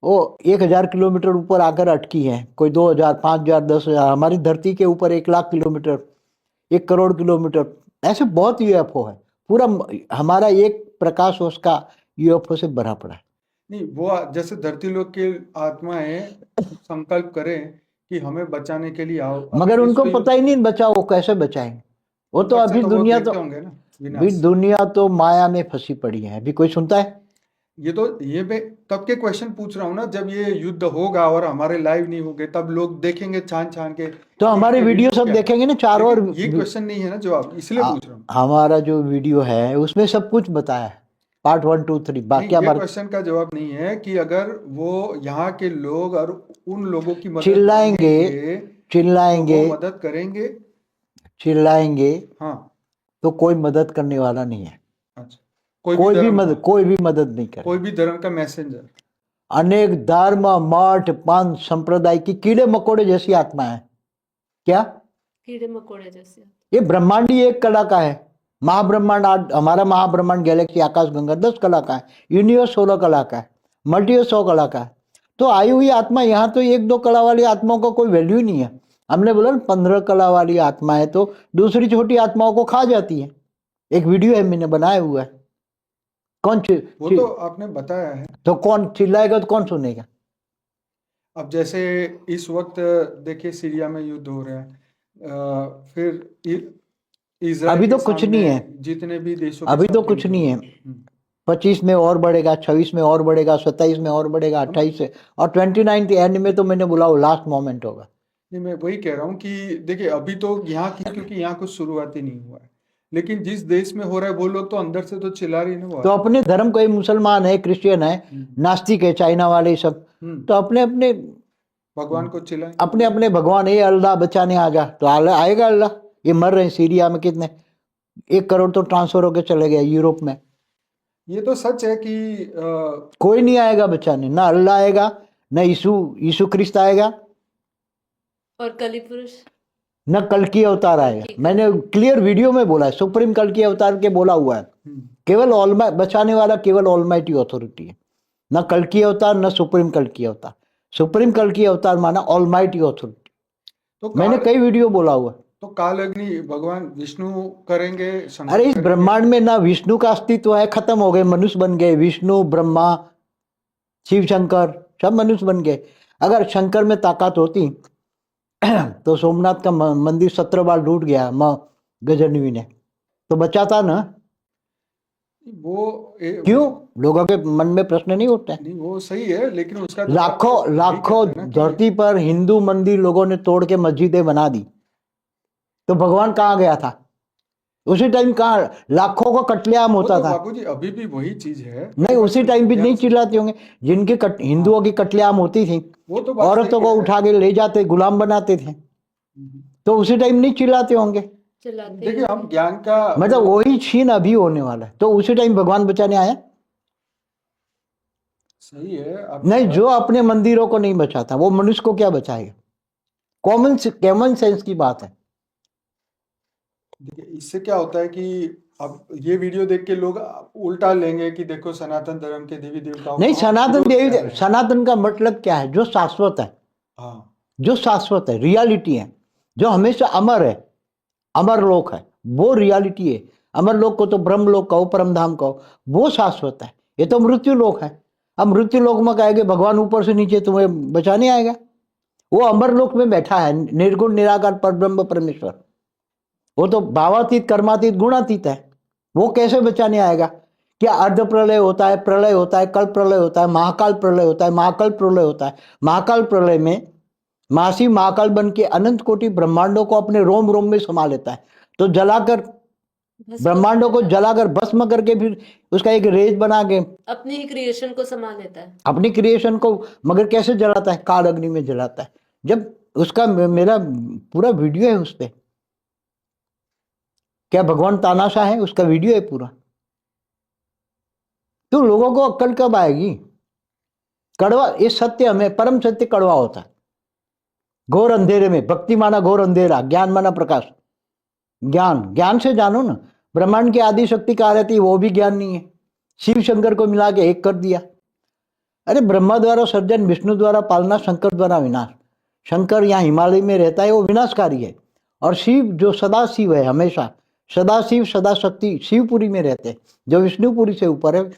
वो 1,000 किलोमीटर ऊपर आकर अटकी है, कोई 2,000, 5,000, 10,000, हमारी धरती के ऊपर 1,00,000 किलोमीटर, 1 करोड़ किलोमीटर, ऐसे बहुत यूएफओ है। पूरा हमारा एक प्रकाश वर्ष का यूएफओ से भरा पड़ा है। नहीं, वो जैसे धरती लोग की आत्माएं संकल्प करें कि हमें बचाने के लिए आओ, मगर उनको विश्व पता ही नहीं बचाओ, वो कैसे बचाएंगे? वो तो बच्चे अभी वो दुनिया देखते तो होंगे ना, अभी विनाश। दुनिया तो माया में फंसी पड़ी है, अभी कोई सुनता है? ये मैं तब के क्वेश्चन पूछ रहा हूँ ना, जब ये युद्ध होगा और हमारे लाइव नहीं होंगे, तब लोग देखेंगे छान छान के, तो हमारे ये वीडियो सब क्या है? देखेंगे ना चारों ओर। लेकिन ये क्वेश्चन नहीं है ना जवाब, इसलिए पूछ रहा हूँ। हमारा जो वीडियो है उसमें सब कुछ बताया है, पार्ट 1, 2, 3, नहीं, बाकी ये हमारे क्वेश्चन का जवाब नहीं है कि अगर वो यहाँ के लोग और उन लोगों की मदद चिल्लाएंगे, मांगेंगे, चिल्लाएंगे, तो वो मदद करेंगे। चिल्लाएंगे, हाँ। तो कोई मदद करने वाला नहीं है। अच्छा, कोई भी धर्म मदद, का, कोई भी मदद नहीं करे। कोई भी धर्म का मैसेंजर। अनेक धर्म, मठ, पंथ, संप्रदाय की कीड़े मकोड़े जैसी आत्मा है। क्या? कीड़े मकोड़े जैसे। ये ब्रह्मांड ही 1 कला का है। महाब्रह्मांड, हमारा महाब्रह्मांड गैलेक्सी आकाश गंगा 10 कला का है, यूनिवर्स 16 कला का है, मल्टीवर्स 100 कला का है। तो आई हुई आत्मा यहाँ तो 1-2 कला वाली आत्माओं का कोई वैल्यू ही नहीं है। हमने बोला ना 15 कला वाली आत्मा है तो दूसरी छोटी आत्माओं को खा जाती है। एक वीडियो है मैंने बनाया हुआ है। कौन वो तो आपने बताया है। तो कौन चिल्लाएगा तो कौन सुनेगा? अब जैसे इस वक्त देखिए सीरिया में युद्ध हो रहा है, फिर इजराइल अभी तो के कुछ सामने नहीं है, जितने भी देशों के अभी तो साथ कुछ युद्ध नहीं हो है। रहा है। 25 में और बढ़ेगा, 26 में और बढ़ेगा, 27 में और बढ़ेगा, 28 से, और 29 एंड में तो मैंने बोला वो लास्ट मोमेंट होगा। नहीं, मैं वही कह रहा हूँ कि देखिए अभी तो यहाँ की, क्योंकि यहाँ कुछ शुरुआत ही नहीं हुआ है, लेकिन जिस देश में हो रहा है वो लोग तो अंदर से तो चिल्ला रही ना वो तो अपने धर्म कोई मुसलमान है, क्रिश्चियन है, नास्तिक है, चाइना वाले सब, तो अपने अपने भगवान को चिल्लाएं। अपने अपने भगवान, ये अल्लाह बचाने आ जा, तो आएगा अल्लाह। ये मर रहे हैं सीरिया में कितने, 1 करोड़ तो ट्रांसफर होके चले गए यूरोप में। ये तो सच है कि कोई नहीं आएगा बचाने, ना अल्लाह आएगा, ना यीशु क्रिस्त आएगा, और कली पुरुष न कल की अवतार आएगा। मैंने क्लियर वीडियो में बोला है, सुप्रीम कल की अवतार के बोला हुआ है। केवल बचाने वाला केवल ऑलमाइटी अथॉरिटी है, न कल की अवतार न सुप्रीम कल की अवतार। सुप्रीम कल की अवतार माना ऑलमाइटी अथॉरिटी। तो मैंने कई वीडियो बोला हुआ है। तो काल अग्नि भगवान विष्णु करेंगे, शंकर अरे इस करेंगे। ब्रह्मांड में ना विष्णु का अस्तित्व है, खत्म हो गए, मनुष्य बन गए। विष्णु, ब्रह्मा, शिव शंकर सब मनुष्य बन गए। अगर शंकर में ताकत होती तो सोमनाथ का मंदिर 17 बार लूट गया माँ गजनवी ने, तो बचाता ना। क्यों? लोगों के मन में प्रश्न नहीं उठता है? नहीं, वो सही है, लेकिन उसका लाखों धरती पर हिंदू मंदिर लोगों ने तोड़ के मस्जिदें बना दी, तो भगवान कहाँ गया था उसी टाइम? कहाँ लाखों का कत्लेआम होता था? बाबूजी अभी भी वही चीज है। नहीं, उसी टाइम भी नहीं चिल्लाते होंगे जिनके हिंदुओं की कत्लेआम होती थी, वो तो औरतों को उठा के ले जाते, गुलाम बनाते थे, तो उसी टाइम नहीं चिल्लाते होंगे? देखिए हम ज्ञान का मतलब वही छीन अभी होने वाला है, तो उसी टाइम भगवान बचाने आया। सही है। नहीं, जो अपने मंदिरों को नहीं बचाता वो मनुष्य को क्या बचाएगा? कॉमन सेंस की बात है। देखिए इससे क्या होता है कि अब ये वीडियो देख के लोग उल्टा लेंगे कि देखो सनातन धर्म के देवी देवताओं नहीं, का सनातन का मतलब क्या है? जो शाश्वत है। हाँ, जो शाश्वत है, रियलिटी है, जो हमेशा अमर है, अमर लोक है, वो रियलिटी है। अमर लोक को तो ब्रह्म लोक कहो, परम धाम कहो, वो शाश्वत है। ये तो मृत्यु लोक है। अब मृत्यु लोक में कहेंगे भगवान ऊपर से नीचे तुम्हें बचाने आएगा? वो अमर लोक में बैठा है, निर्गुण निराकार पर ब्रह्म परमेश्वर। वो तो भावातीत, कर्मातीत, गुणातीत है। वो कैसे बचाने आएगा? क्या अर्ध प्रलय होता है, प्रलय होता है, कल प्रलय होता है, महाकाल प्रलय होता है, महाकाल प्रलय होता है। महाकाल प्रलय में महाशिव महाकाल बन के अनंत कोटि ब्रह्मांडों को अपने रोम रोम में समा लेता है, तो जलाकर ब्रह्मांडों को जलाकर भस्म करके फिर उसका एक रेज बना के अपनी ही क्रिएशन को समा लेता है, अपनी क्रिएशन को। मगर कैसे जलाता है? काल अग्नि में जलाता है। जब उसका मेरा पूरा वीडियो है उस पर, क्या भगवान तानाशाह है, उसका वीडियो है पूरा। तो लोगों को अक्ल कब आएगी? कड़वा, ये सत्य हमें, परम सत्य कड़वा होता है। घोर अंधेरे में भक्ति माना घोर अंधेरा, ज्ञान माना प्रकाश। ज्ञान से जानो ना। ब्रह्मांड की आदि शक्ति कहाँ रहती है? वो भी ज्ञान नहीं है। शिव शंकर को मिला के एक कर दिया। अरे ब्रह्मा द्वारा सर्जन, विष्णु द्वारा पालना, शंकर द्वारा विनाश। शंकर यहाँ हिमालय में रहता है, वो विनाशकारी है। और शिव जो सदा शिव है, हमेशा सदा शिव, सदा शक्ति, शिवपुरी में रहते हैं, जो विष्णुपुरी से ऊपर है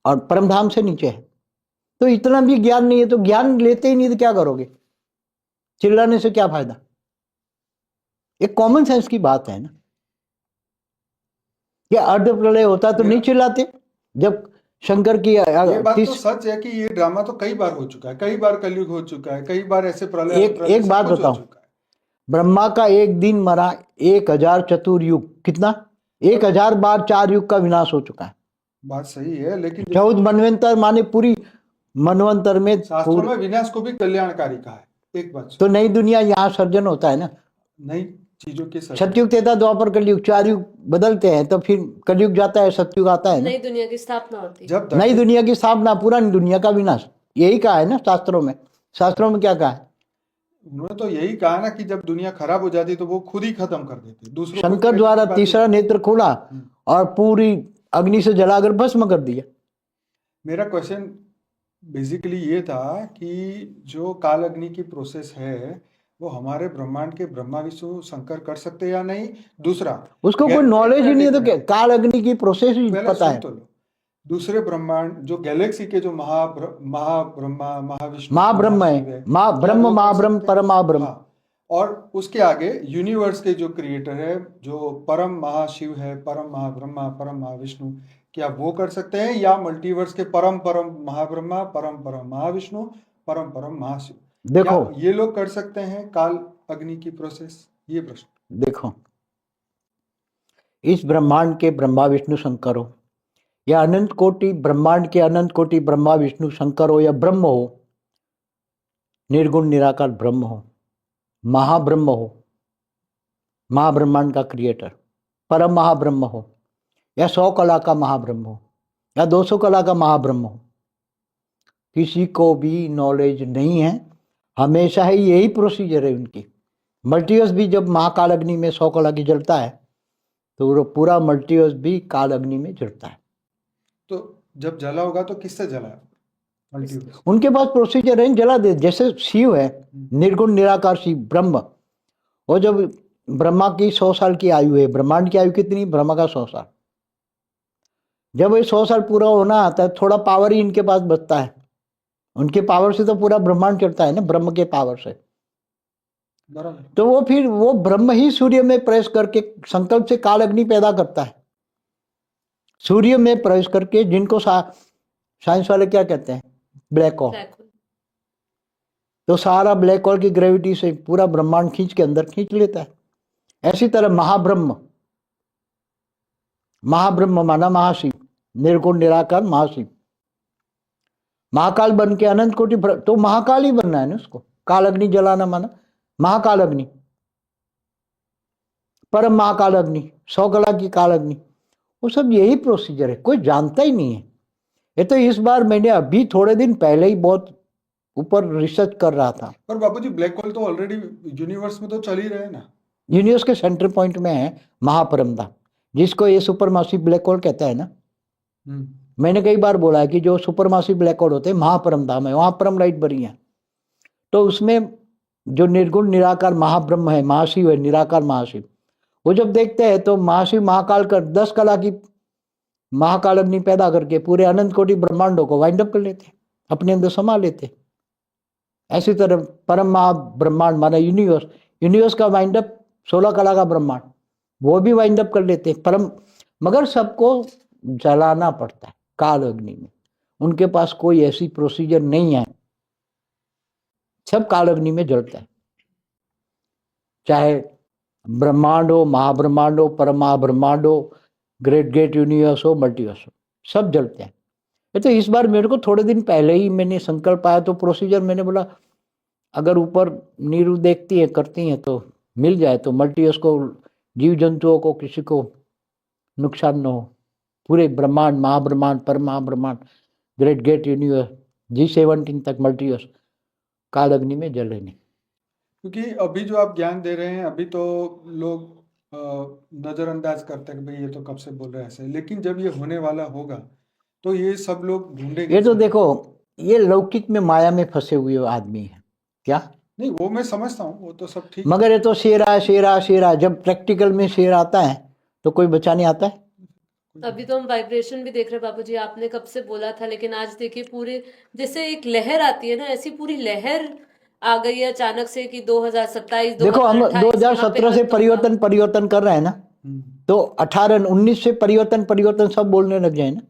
और परमधाम से नीचे है। तो इतना भी ज्ञान नहीं है, तो ज्ञान लेते ही नहीं तो क्या करोगे? चिल्लाने से क्या फायदा? एक कॉमन सेंस की बात है ना। क्या अर्ध प्रलय होता तो नहीं चिल्लाते? जब शंकर की ये बात तो सच है कि ये ड्रामा तो कई बार हो चुका है, कई बार कलयुग हो चुका है, कई बार ऐसे प्रलय एक बात बताओ, ब्रह्मा का एक दिन मरा 1000 चतुर्युग, कितना? 1000 बार 4 युग का विनाश हो चुका है। बात सही है, लेकिन 14 मनवंतर माने पूरी मनवंतर में शास्त्रों में विनाश को भी कल्याणकारी कहा है। एक बात तो नई दुनिया यहाँ सर्जन होता है ना, नई चीजों के सतयुग, त्रेता, द्वापर, कलयुग, 4 युग बदलते हैं, तो फिर कलयुग जाता है, सतयुग आता है ना। नई दुनिया की स्थापना होती है। जब नई दुनिया की स्थापना, पुरानी दुनिया का विनाश, यही कहा है ना शास्त्रों में। शास्त्रों में क्या कहा है? उन्होंने तो यही कहा ना कि जब दुनिया खराब हो जाती तो वो खुद ही खत्म कर देते दूसरों। शंकर द्वारा तीसरा नेत्र खोला और पूरी अग्नि से जलाकर भस्म कर दिया। मेरा क्वेश्चन बेसिकली ये था कि जो काल अग्नि की प्रोसेस है, वो हमारे ब्रह्मांड के ब्रह्मा विष्णु शंकर कर सकते हैं या नहीं। दूसरा, उसको कोई नॉलेज ही नहीं है तो क्या काल अग्नि की प्रोसेस ही पहले पता सुन है। तो लो। दूसरे ब्रह्मांड जो गैलेक्सी के जो महाब्रह्मा महाविष्णु महाब्रह्म महाशिव है, है, महाब्रह्म क्या वो कर महाब्रह्म सकते हैं? परमाब्रह्म। हाँ। और उसके आगे यूनिवर्स के जो क्रिएटर है, जो परम महाशिव है, परम महाब्रह्मा, परम महाविष्णु, क्या वो कर सकते हैं? या मल्टीवर्स के परम परम महाब्रह्मा, परम परम महाविष्णु, परम परम महाशिव, क्या देखो ये लोग कर सकते हैं काल अग्नि की प्रोसेस? ये प्रश्न। देखो, इस ब्रह्मांड के ब्रह्मा विष्णु शंकर हो या अनंत कोटि ब्रह्मांड के अनंत कोटि ब्रह्मा विष्णु शंकर हो या ब्रह्म हो, निर्गुण निराकार ब्रह्म हो, महाब्रह्म हो, महाब्रह्मांड का क्रिएटर, परम महाब्रह्म हो या 100 कला का महाब्रह्म हो या 200 कला का महाब्रह्म हो, किसी को भी नॉलेज नहीं है। हमेशा ही यही प्रोसीजर है उनकी। मल्टीवर्स भी जब महाकाल अग्नि में 100 कला की जलता है तो वो पूरा मल्टीवर्स भी काल अग्नि में जलता है। तो जब जला होगा तो किससे जला है मल्टीवर्स? उनके पास प्रोसीजर है, जला दे। जैसे शिव है, निर्गुण निराकार शिव ब्रह्म, वो जब ब्रह्मा की 100 साल की आयु है, ब्रह्मांड की आयु कितनी? ब्रह्मा का 100 साल। जब ये 100 साल पूरा होना आता है, थोड़ा पावर ही इनके पास बचता है। उनके पावर से तो पूरा ब्रह्मांड चलता है ना, ब्रह्म के पावर से। बराबर। तो वो फिर वो ब्रह्म ही सूर्य में प्रवेश करके संकल्प से काल अग्नि पैदा करता है। सूर्य में प्रवेश करके, जिनको साइंस वाले क्या कहते हैं? Black hole. तो सारा ब्लैक होल की ग्रेविटी से पूरा ब्रह्मांड खींच के अंदर खींच लेता है। ऐसी तरह महाब्रह्म, महाब्रह्म माना महाशिव, निर्गुण निराकार महाशिव, महाकाल बन के अनंत कोटि, तो महाकाल ही बनना है ना उसको। काल अग्नि जलाना माना महाकाल अग्नि, परम महाकाल अग्नि, 100 कला की काल अग्नि, वो सब यही प्रोसीजर है। कोई जानता ही नहीं है। ये तो इस बार मैंने अभी थोड़े दिन पहले ही बहुत ऊपर रिसर्च कर रहा था। पर बाबूजी, ब्लैक होल तो ऑलरेडी यूनिवर्स में तो चल ही रहे हैं ना। यूनिवर्स के सेंटर पॉइंट में है महापरमधाम, जिसको ये सुपरमासिव ब्लैक होल कहता है ना। मैंने कई बार बोला है कि जो सुपरमासिव ब्लैक होल होते हैं महापरमधाम है, वहां परम लाइट बनी है। तो उसमें जो निर्गुण निराकार महाब्रह्म है, महाशिव है, निराकार महाशिव, वो जब देखते हैं तो महाशिव महाकाल कर 10 कला की महाकाल अग्नि पैदा करके पूरे अनंत कोटि ब्रह्मांडों को वाइंड अप कर लेते, अपने अंदर समा लेते। ऐसी तरह परम महाब्रह्मांड माना यूनिवर्स, यूनिवर्स का वाइंड अप 16 कला का ब्रह्मांड, वो भी वाइंड अप कर लेते परम। मगर सबको जलाना पड़ता है काल अग्नि में। उनके पास कोई ऐसी प्रोसीजर नहीं है, सब काल अग्नि में जलता है। चाहे ब्रह्मांड हो, महाब्रह्मांड हो, परम महाब्रह्मांड हो, ग्रेट ग्रेट यूनिवर्स हो, मल्टीवर्स हो, सब जलते हैं। तो इस बार मेरे को थोड़े दिन पहले ही मैंने संकल्प आया, तो प्रोसीजर मैंने बोला अगर ऊपर नीरू देखती है करती हैं तो मिल जाए, तो मल्टीवर्स को, जीव जंतुओं को किसी को नुकसान न हो। पूरे ब्रह्मांड, महाब्रह्मांड, परम महाब्रह्मांड, ग्रेट ग्रेट यूनिवर्स, G17 तक मल्टीवर्स काल अग्नि में जले नहीं। क्योंकि अभी जो आप ज्ञान दे रहे हैं, अभी तो लोग नजरअंदाज करते हैं कि भाई ये तो कब से बोल रहे हैं ऐसे, लेकिन जब ये होने वाला होगा तो ये सब लोग ढूंढेंगे। ये तो देखो, ये लौकिक में माया में फंसे हुए आदमी है क्या? नहीं, वो मैं समझता हूँ, वो तो सब ठीक। मगर ये तो शेरा शेरा शेरा, जब प्रैक्टिकल में शेर आता है तो कोई बचाने आता है? अभी तो हम वाइब्रेशन भी देख रहे हैं बाबूजी, आपने कब से बोला था, लेकिन आज देखिए पूरे जैसे एक लहर आती है ना, ऐसी पूरी लहर आ गई है अचानक से कि 2027 देखो हम 2028 2017 से परिवर्तन कर रहे हैं ना, तो 18 19 से परिवर्तन सब बोलने लग जाए ना।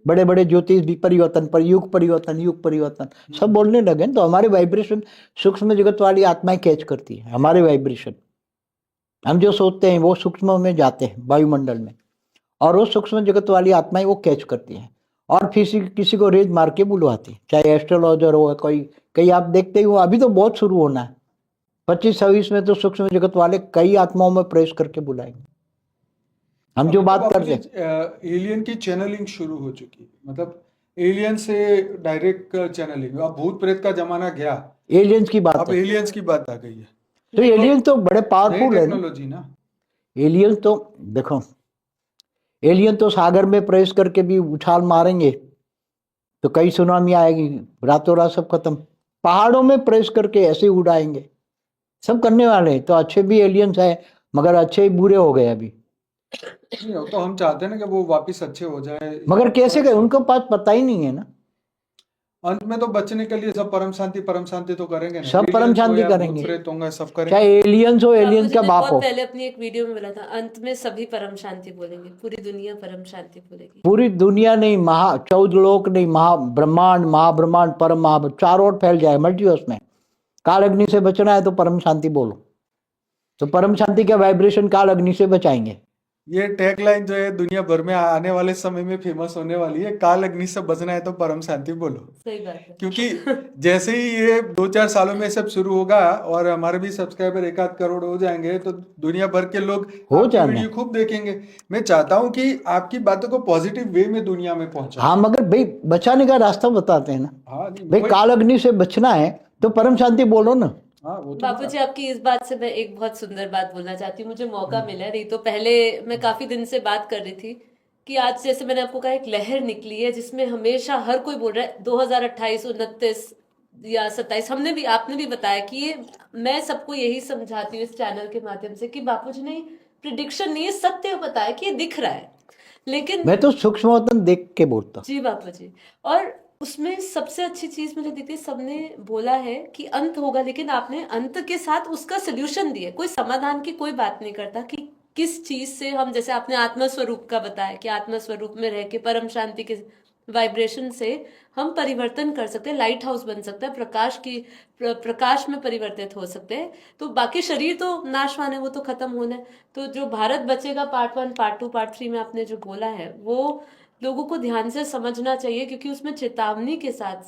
बड़े बड़े ज्योतिष भी परिवर्तन पर, युग परिवर्तन सब बोलने लगे। तो हमारे वाइब्रेशन सूक्ष्म जगत वाली आत्माएं कैच करती है हमारे वाइब्रेशन। हम जो सोचते हैं वो सूक्ष्म में जाते हैं वायुमंडल में, और वो सूक्ष्म जगत वाली आत्माएं वो कैच करती हैं और फिर किसी को रेज मार के बुलवाती है, चाहे एस्ट्रोलॉजर हो, कोई कई आप देखते ही हो। अभी तो बहुत शुरू होना है, 25-26 में तो सूक्ष्म जगत वाले कई आत्माओं में प्रवेश करके बुलाएंगे। हम जो बात करते हैं, एलियन की चैनलिंग शुरू हो चुकी है, मतलब एलियन से डायरेक्ट चैनलिंग। अब भूत प्रेत का जमाना गया, एलियंस की बात अब है। एलियंस की बात आ गई है। तो एलियंस तो बड़े पावरफुल है ना, टेक्नोलॉजी ना। एलियंस तो देखो, एलियन तो सागर में प्रवेश करके भी उछाल मारेंगे तो कई सुनामी आएगी, रातों रात सब खत्म। पहाड़ों में प्रवेश करके ऐसे उड़ाएंगे, सब करने वाले हैं। तो अच्छे भी एलियंस है, मगर अच्छे ही बुरे हो गए अभी। नहीं हो तो हम चाहते हैं ना कि वो वापस अच्छे हो जाए, मगर कैसे गए, उनको पास पता ही नहीं है ना। अंत में तो बचने के लिए सब परम शांति तो करेंगे ना, सब परम aliens हो शांति या भूत करेंगे, प्रेत होंगे, सब चाहे करेंगे। एलियंस हो, बापू एलियंस जी का ने बाप बहुत हो। पहले अपनी एक वीडियो में बोला था, अंत में सभी परम शांति बोलेंगे, पूरी दुनिया परम शांति बोलेगी। पूरी दुनिया नहीं, 14 लोक नहीं, ब्रह्मांड, महाब्रह्मांड, परम महा, चारों ओर फैल जाए मल्टीवर्स में। काल अग्नि से बचना है तो परम शांति बोलो, तो परम शांति के वाइब्रेशन काल अग्नि से बचाएंगे। ये टैगलाइन जो है दुनिया भर में आने वाले समय में फेमस होने वाली है, काल अग्नि से बचना है तो परम शांति बोलो। सही बात है। क्योंकि जैसे ही ये 2-4 सालों में सब शुरू होगा और हमारे भी सब्सक्राइबर 1-8 करोड़ हो जाएंगे तो दुनिया भर के लोग हो आपकी जाना। वीडियो खूब देखेंगे। मैं चाहता हूँ कि आपकी बातों को पॉजिटिव वे में दुनिया में पहुंचाएं। हाँ, मगर भाई बचाने का रास्ता बताते हैं ना। हाँ नहीं, भाई वही- काल अग्नि से बचना है तो परम शांति बोलो ना। हाँ वो तो बापू जी, आपकी इस बात से मैं एक बहुत सुंदर बात बोलना चाहती हूँ। मुझे मौका मिला, नहीं तो पहले मैं काफी दिन से बात कर रही थी कि आज जैसे मैंने आपको कहा एक लहर निकली है जिसमें हमेशा हर कोई बोल रहा है 2028, 29 या 27। हमने भी, आपने भी बताया कि ये, मैं सबको यही समझाती हूँ इस चैनल के माध्यम से कि बापू जी ने प्रिडिक्शन नहीं, ये सत्य बताया कि ये दिख रहा है। लेकिन मैं तो सूक्ष्मतम देख के बोलता हूँ। जी बापू जी, और उसमें सबसे अच्छी चीज मुझे दिखती, सबने बोला है कि अंत होगा, लेकिन आपने अंत के साथ उसका सोल्यूशन दिया। कोई समाधान की कोई बात नहीं करता कि किस चीज से हम, जैसे आपने आत्मा स्वरूप का बताया कि आत्मा स्वरूप में रह के परम शांति के वाइब्रेशन से हम परिवर्तन कर सकते हैं, लाइट हाउस बन सकता है, प्रकाश में परिवर्तित हो सकते हैं। तो बाकी शरीर तो नाशवान है, वो तो खत्म होना है। तो जो भारत बचेगा पार्ट 1, पार्ट 2, पार्ट 3 में आपने जो बोला है वो लोगों को ध्यान से समझना चाहिए, क्योंकि उसमें चेतावनी के साथ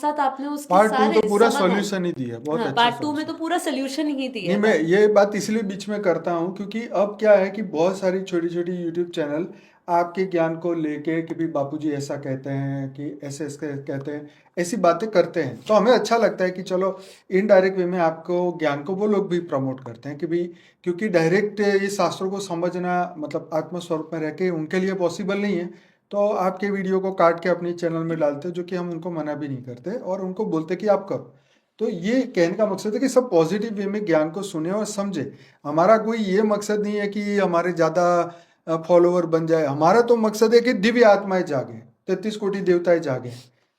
साथ आपने उसके पार्ट 2 सारे तो पूरा समाधान, सॉल्यूशन ही दिया, बहुत हाँ, अच्छा पार्ट 2 में solution। तो पूरा सोल्यूशन ही दिया नहीं, है। मैं ये बात इसलिए बीच में करता हूँ क्योंकि अब क्या है कि बहुत सारी छोटी छोटी यूट्यूब चैनल आपके ज्ञान को लेके कि भी बापूजी ऐसा कहते हैं कि ऐसे ऐसे कहते हैं, ऐसी बातें करते हैं, तो हमें अच्छा लगता है कि चलो इनडायरेक्ट वे में आपको ज्ञान को वो लोग भी प्रमोट करते हैं कि भी, क्योंकि डायरेक्ट ये शास्त्रों को समझना मतलब आत्मस्वरूप में रह के उनके लिए पॉसिबल नहीं है। तो आपके वीडियो को काट के अपनी चैनल में डालते हैं, जो कि हम उनको मना भी नहीं करते और उनको बोलते कि आप करो। तो ये कहने का मकसद है कि सब पॉजिटिव वे में ज्ञान को सुने और समझे। हमारा कोई ये मकसद नहीं है कि हमारे ज़्यादा फॉलोवर बन जाए, हमारा तो मकसद है कि दिव्य आत्माएं जागे, 33 कोटि देवताएं जागे,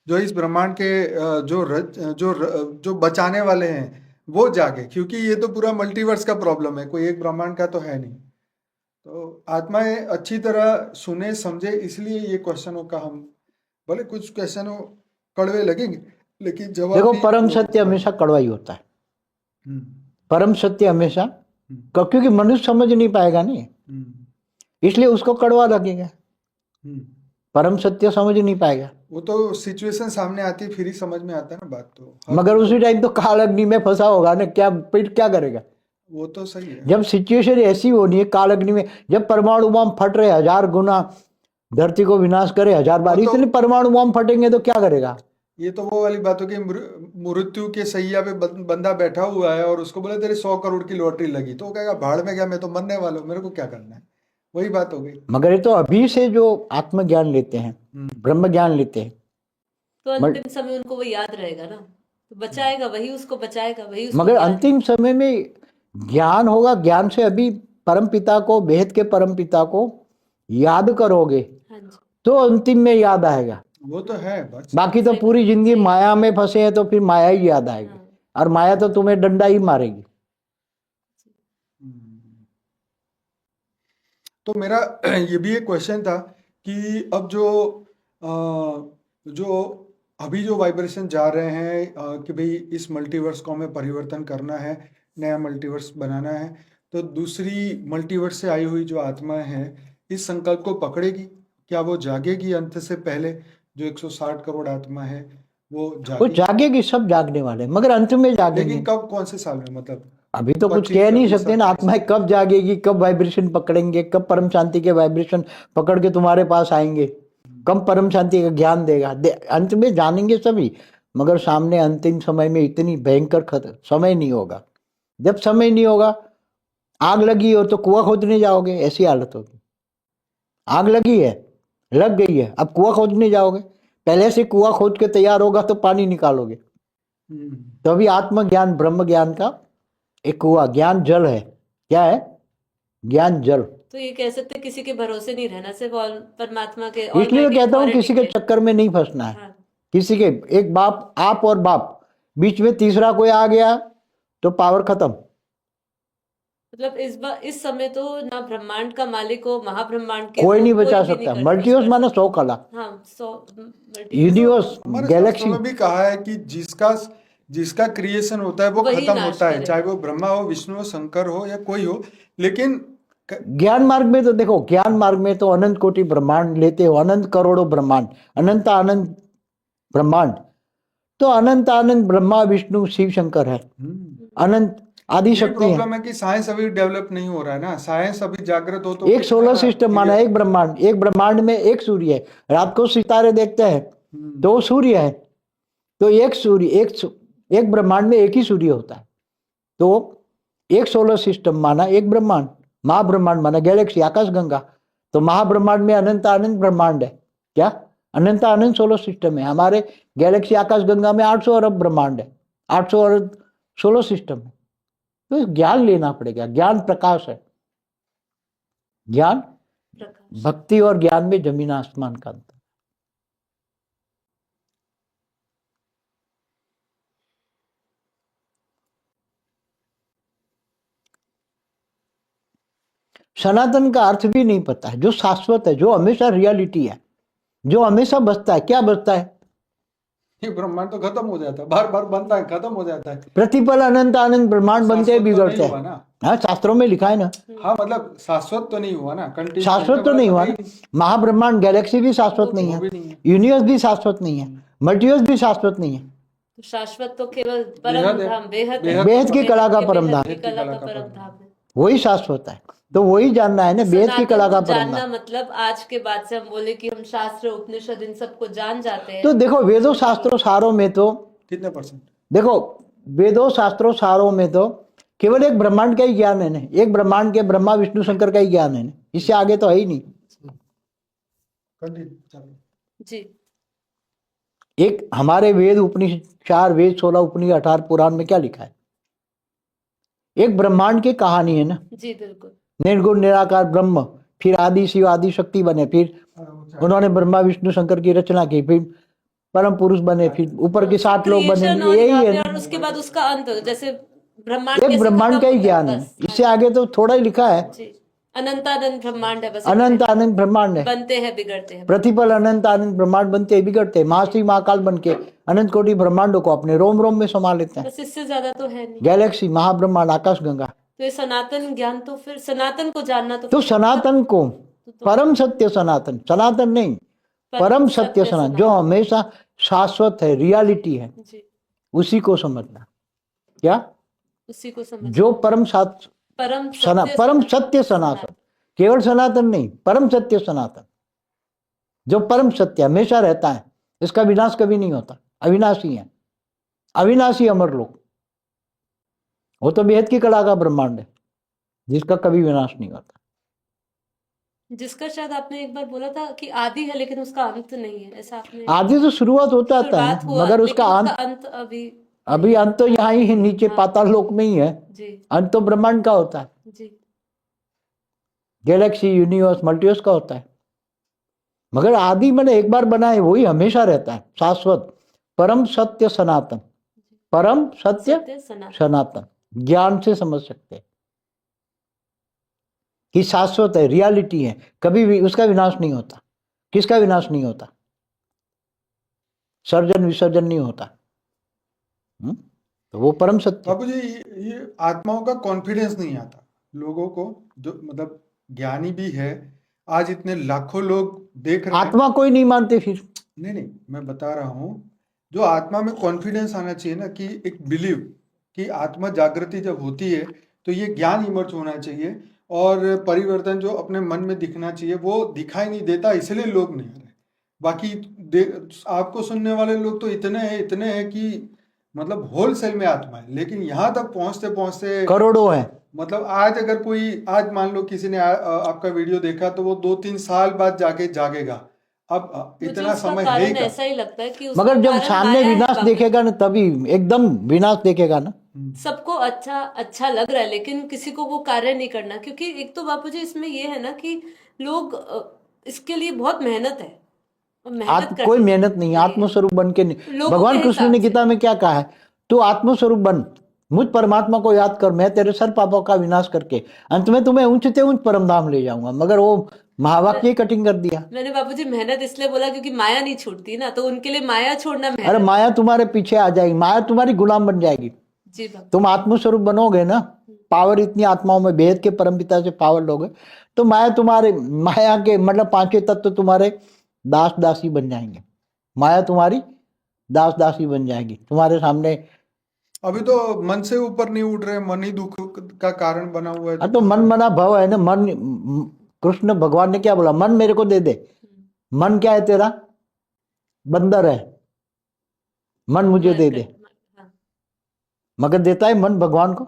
जो इस ब्रह्मांड के जो बचाने वाले हैं वो जागे, क्योंकि ये तो पूरा मल्टीवर्स का प्रॉब्लम है, कोई एक ब्रह्मांड का तो है नहीं। तो आत्माएं अच्छी तरह सुने समझे, इसलिए ये क्वेश्चनों का हम, भले कुछ क्वेश्चनों कड़वे लगेंगे लेकिन जवाब देखो, भी परम बहुत सत्य अच्छा है। हमेशा कड़वा ही होता है। हम्म, परम सत्य हमेशा क्योंकि मनुष्य समझ नहीं पाएगा नहीं, हम्म, इसलिए उसको कड़वा लगेगा। हम्म। परम सत्य समझ नहीं पाएगा। वो तो सिचुएशन सामने आती है फिर ही समझ में आता है ना बात, तो मगर उसी टाइम तो काल अग्नि में फंसा होगा ना, क्या फिर क्या करेगा? वो तो सही है। जब सिचुएशन ऐसी होनी है काल अग्नि में, जब परमाणु बम फट रहे 1000 गुना धरती को विनाश करे 1000 बार, वो तो- इतने परमाणु बम फटेंगे तो क्या करेगा? ये तो वो वाली बात हो कि मृत्यु के सैया पे बंदा बैठा हुआ है और उसको बोले तेरे 100 करोड़ की लॉटरी लगी, तो वो कहेगा भाड़ में गया, मैं तो मरने वाला हूँ, मेरे को क्या करना है। वही बात हो गई। मगर ये तो अभी से जो आत्मज्ञान लेते हैं, ब्रह्म ज्ञान लेते हैं, तो अंतिम समय उनको वो याद रहेगा ना, तो बचाएगा वही, उसको बचाएगा वही, उसको मगर ज्ञान- अंतिम समय में ज्ञान होगा। ज्ञान से अभी परम पिता को, बेहद के परम पिता को याद करोगे हाँ जी, तो अंतिम में याद आएगा। वो तो है बस। बाकी तो पूरी जिंदगी माया में फंसे हैं तो फिर माया ही याद आएगी, हाँ। और माया तो तुम्हें डंडा ही मारेगी। तो मेरा ये भी एक क्वेश्चन था कि अब जो अभी जो वाइब्रेशन जा रहे हैं कि भाई इस मल्टीवर्स को हमें परिवर्तन करना है, नया मल्टीवर्स बनाना है, तो दूसरी मल्टीवर्स से आई हुई जो आत्मा है इस संकल्प को पकड़ेगी, क्या वो जागेगी अंत से पहले? जो 160 करोड़ आत्मा है वो वो जागेगी, जागेगी, सब जागने वाले, मगर अंत में जागेंगे। लेकिन कब, कौन से साल में, मतलब अभी तो कुछ 25, कह नहीं 26, सकते ना, 27? आत्माएं कब जागेगी, कब वाइब्रेशन पकड़ेंगे, कब परम शांति के वाइब्रेशन पकड़ के तुम्हारे पास आएंगे, कब परम शांति का ज्ञान देगा। अंत में जानेंगे सभी, मगर सामने अंतिम समय में इतनी भयंकर समय नहीं होगा। जब समय नहीं होगा, आग लगी हो तो कुआं खोदने जाओगे, ऐसी हालत होगी। आग लगी है, लग गई है, अब कुआं खोदने जाओगे, पहले से कुआं खोद के तैयार होगा तो पानी निकालोगे। तो अभी आत्मज्ञान, ब्रह्म ज्ञान का एक कुआ, ज्ञान जल है। क्या है? ज्ञान जल। तो ये कह सकते हैं किसी के भरोसे नहीं रहना, सिर्फ परमात्मा के इसलिए मैं कहता हूँ किसी के चक्कर में नहीं फंसना है। हाँ, किसी के, एक बाप, आप और बाप, बीच में तीसरा कोई आ गया तो पावर खत्म। मतलब इस समय तो ना ब्रह्मांड का मालिक हो, महाब्रह्मांड के कोई हो, नहीं बचा भी सकता। कर मल्टीवर्स सकता। माने 100 कला। हाँ, यूनिवर्स, हमारे गैलेक्सी। शास्त्रों में भी कहा है कि जिसका जिसका क्रिएशन होता है वो वही खत्म नाश होता है, करे। चाहे वो ब्रह्मा हो, विष्णु हो, शंकर हो या कोई हो। लेकिन ज्ञान मार्ग में तो देखो, ज्ञान मार्ग में तो अनंत कोटि ब्रह्मांड लेते हो, अनंत करोड़ों ब्रह्मांड, अनंत अनंत ब्रह्मांड। तो अनंत अनंत ब्रह्मा विष्णु शिव शंकर है, अनंत आदि ये शक्ति है। प्रॉब्लम है कि साइंस अभी डेवलप नहीं हो रहा है ना। साइंस अभी जागृत हो तो एक किस सोलर तरह सिस्टम माना एक ब्रह्मांड, एक ब्रह्मांड में एक सूर्य है। रात को सितारे देखते हैं तो वो सूर्य है। तो एक सूर्य, एक ब्रह्मांड में एक ही सूर्य होता है। तो एक सोलर सिस्टम माना एक ब्रह्मांड, महाब्रह्मांड माना गैलेक्सी, आकाश गंगा। तो महाब्रह्मांड में अनंत अनंत ब्रह्मांड है। क्या? अनंत अनंत सोलर सिस्टम है। हमारे गैलेक्सी आकाश गंगा में 800 अरब ब्रह्मांड है, 800 अरब सोलर सिस्टम है। तो ज्ञान लेना पड़ेगा। ज्ञान प्रकाश है। ज्ञान, प्रकाश। भक्ति और ज्ञान में जमीन आसमान का अंतर। सनातन का अर्थ भी नहीं पता है। जो शाश्वत है, जो हमेशा रियलिटी है, जो हमेशा बचता है। क्या बचता है? ये ब्रह्मांड तो खत्म हो जाता है, बार बार बनता है, खत्म हो जाता है। प्रतिपल अनंत अनंत ब्रह्मांड बनते हैं, शाश्वत तो बिगड़ते नहीं हुआ हैं। ना। हाँ, शास्त्रों में लिखा है ना। हाँ, मतलब शाश्वत तो नहीं हुआ ना, कंटिन्यू शाश्वत तो नहीं हुआ ना। महाब्रह्मांड गैलेक्सी भी शाश्वत नहीं वो भी है, नहीं है। यूनिवर्स भी शाश्वत नहीं है, मल्टीवर्स भी शाश्वत नहीं है। तो शाश्वत तो केवल परम बेहद है। धाम, बेहद है। बेहद की कला का बेहद परम धाम, की कला का परम धाम है। वही शाश्वत है। तो वही जानना है ना, बेहद की कला का सनातन को परम जानना धाम। मतलब आज के बाद से हम बोले कि हम शास्त्र उपनिषद इन सबको जान जाते हैं। तो देखो, वेदों शास्त्रों सारों में तो कितने परसेंट? देखो, वेदों शास्त्रों सारों में तो केवल एक ब्रह्मांड का ही ज्ञान है ना। एक ब्रह्मांड के ब्रह्मा विष्णु शंकर का ही ज्ञान है ना। इससे आगे तो है ही नहीं। जी। एक हमारे वेद उपनिषद, 4 वेद, 16 उपनिषद, 18 पुराण में क्या लिखा है? एक ब्रह्मांड की कहानी है ना। जी बिल्कुल। निर्गुण निराकार ब्रह्म, फिर आदि शिव आदि शक्ति बने, फिर उन्होंने ब्रह्मा विष्णु शंकर की रचना की, फिर परम पुरुष बने, फिर ऊपर के 7 लोग बने। Creation और यही यहाँ है पे, ना। और उसके बाद उसका अंत, जैसे ब्रह्मांड एक कैसे ब्रह्मांड खत्म का ही होता ज्ञान है। बस। इससे आगे तो थोड़ा ही लिखा है। जी, अनंत अनंत ब्रह्मांड है बस। अनंत अनंत ब्रह्मांड है, बनते हैं बिगड़ते हैं। प्रतिपल अनंत अनंत ब्रह्मांड बनते हैं, बिगड़ते हैं। महाशिव महाकाल बन के अनंत कोटि ब्रह्मांडों को अपने रोम रोम में समा लेते हैं। बस इससे ज्यादा तो है नहीं। गैलेक्सी, महाब्रह्मांड, आकाश गंगा। तो ये सनातन ज्ञान, तो फिर सनातन को जानना तो सनातन को, परम सत्य सनातन, सनातन नहीं, परम सत्य सनातन, जो हमेशा शाश्वत है, रियलिटी है, जी, उसी को समझना। क्या? उसी को समझ। जो परम परम सत्य सनातन, केवल सनातन नहीं, परम सत्य सनातन, जो परम सत्य हमेशा रहता है, इसका विनाश कभी नहीं होता, अविनाशी है, अविनाशी अमर लोक। वो तो बेहद की कला का ब्रह्मांड है, जिसका कभी विनाश नहीं होता। जिसका शायद आपने एक बार बोला था कि आदि है लेकिन उसका अंत नहीं है, ऐसा आपने। आदि तो शुरुआत होता है, शुरुआत हुआ, मगर लेकिन उसका अंत अभी अंत तो यहाँ ही नीचे हाँ। पाताल लोक में ही है। जी अंत तो ब्रह्मांड का होता है, जी। गैलेक्सी, यूनिवर्स, मल्टीवर्स का होता है। मगर आदि मैंने एक बार बना है, वही हमेशा रहता है, शाश्वत, परम सत्य सनातन, परम सत्य सनातन। ज्ञान से समझ सकते हैं कि शाश्वत है, रियलिटी है, कभी भी उसका विनाश नहीं होता। किसका विनाश नहीं होता? सर्जन विसर्जन नहीं होता। तो वो परम सत्य। बाबू जी, ये आत्माओं का कॉन्फिडेंस नहीं आता लोगों को, जो मतलब ज्ञानी भी है। आज इतने लाखों लोग देख रहे हैं। आत्मा कोई नहीं मानते फिर। नहीं, मैं बता रहा हूँ, जो आत्मा में कॉन्फिडेंस आना चाहिए ना, कि एक बिलीव कि आत्मा जागृति जब होती है तो ये ज्ञान इमर्ज होना चाहिए और परिवर्तन जो अपने मन में दिखना चाहिए वो दिखाई नहीं देता, इसलिए लोग नहीं आ रहे। बाकी आपको सुनने वाले लोग तो इतने हैं कि मतलब होलसेल में आत्मा है, लेकिन यहाँ तक पहुँचते पहुँचते करोड़ों है। मतलब आज अगर कोई, आज मान लो किसी ने आपका वीडियो देखा तो वो 2-3 साल बाद जाके जागेगा। अब इतना समय है ही ऐसा ही लगता है कि मगर जब सामने विनाश देखेगा ना, तभी एकदम विनाश देखेगा ना, सबको अच्छा अच्छा लग रहा है, लेकिन किसी को वो कार्य नहीं करना, क्योंकि एक तो बापूजी इसमें ये है ना कि लोग इसके लिए बहुत मेहनत है, और मेहनत कोई करनी मेहनत नहीं, चाहिए आत्मस्वरूप बन के नहीं। लोगों भगवान के कृष्ण ने हिसाब से। गीता में क्या कहा है? तू आत्मस्वरूप बन, मुझ परमात्मा को याद कर, मैं तेरे सर पापों का विनाश करके अंत में तुम्हें ऊंचते ऊंच परम धाम ले जाऊंगा। मगर वो महावाक्य कटिंग कर दिया। मैंने बापूजी मेहनत इसलिए बोला क्योंकि माया नहीं छूटती ना, तो उनके लिए माया छोड़ना अरे मेहनत। माया तुम्हारे पीछे आ जाएगी, माया तुम्हारी गुलाम बन जाएगी। जी बापू। तुम आत्मस्वरूप बनोगे ना, पावर इतनी आत्माओं में भेद के परमपिता से पावर लोगे, तो माया तुम्हारे, माया के मतलब पांचवें तत्व तुम्हारे दास दासी बन जाएंगे। माया तुम्हारी दास दासी बन जाएगी तुम्हारे सामने। अभी तो मन से ऊपर नहीं उठ रहे, मन ही दुख का कारण बना हुआ है। तो मन मना भव है ना। मन, कृष्ण भगवान ने क्या बोला? मन मेरे को दे दे। मन क्या है तेरा? बंदर है। मन मुझे दे दे। हाँ, मगर देता है मन भगवान को?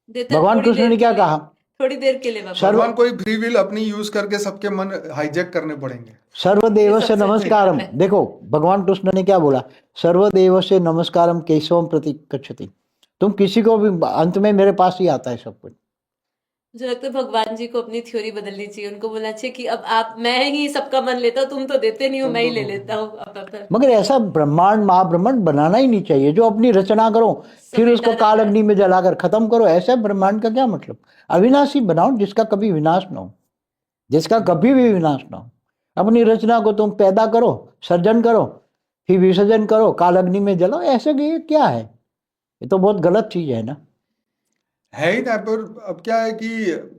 देता है भगवान थोड़ी कृष्ण देर ने के क्या लिए, कहा? थोड़ी देर के लिए बापू। सर्व भगवान कोई फ्री विल अपनी यूज करके सबके मन हाईजैक करने पड़ेंगे। सर्वदेव ये से सबसे नमस्कारम। अच्छा है। देखो भगवान कृष्ण ने क्या बोला? सर्वदेव से नमस्कारम केशवम प्रति गच्छति। तुम किसी को भी, अंत में मेरे पास ही आता है सब कुछ। मुझे लगता है भगवान जी को अपनी थ्योरी बदलनी चाहिए, उनको बोलना चाहिए कि अब आप, मैं ही सबका मन लेता हूँ, तुम तो देते नहीं हो, मैं ही ले लेता हूँ अब। मगर ऐसा ब्रह्मांड महाब्रह्मांड बनाना ही नहीं चाहिए जो अपनी रचना करो फिर उसको काल अग्नि में जलाकर खत्म करो। ऐसे ब्रह्मांड का क्या मतलब? अविनाशी बनाओ जिसका कभी विनाश ना हो, जिसका कभी भी विनाश ना हो। अपनी रचना को तुम पैदा करो, सर्जन करो, फिर विसर्जन करो, काल अग्नि में जलाओ। ऐसे ये क्या है? ये तो बहुत गलत चीज है ना। है ही ना। पर अब क्या है कि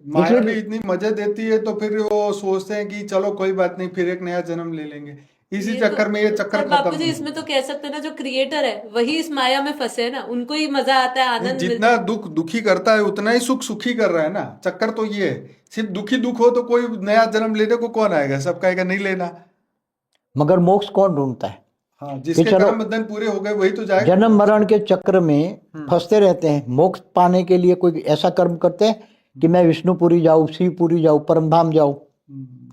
माया इसलिए भी इतनी मजे देती है, तो फिर वो सोचते हैं कि चलो कोई बात नहीं, फिर एक नया जन्म ले लेंगे। इसी ये चक्कर में ये तो चक्कर पर खत्म बापू जी नहीं इसमें तो होता। कह सकते हैं ना, जो क्रिएटर है वही इस माया में फंसे है ना, उनको ही मजा आता है, नहीं, आनंद मिलता जितना है। दुख दुखी करता है उतना ही सुख सुखी कर रहा है ना। चक्कर तो ये है, सिर्फ दुखी दुख हो तो कोई नया जन्म लेने को कौन आएगा? सब कहेगा नहीं लेना। मगर मोक्ष कौन ढूंढता है? हाँ, कि जिसके चलो कर्म बंधन पूरे हो गए वही तो जाएगा जन्म मोक्ष। मरण के चक्र में फंसते रहते हैं। मोक्ष पाने के लिए कोई ऐसा कर्म करते हैं कि मैं विष्णुपुरी जाऊं, शिवपुरी जाऊं, परमधाम जाऊं,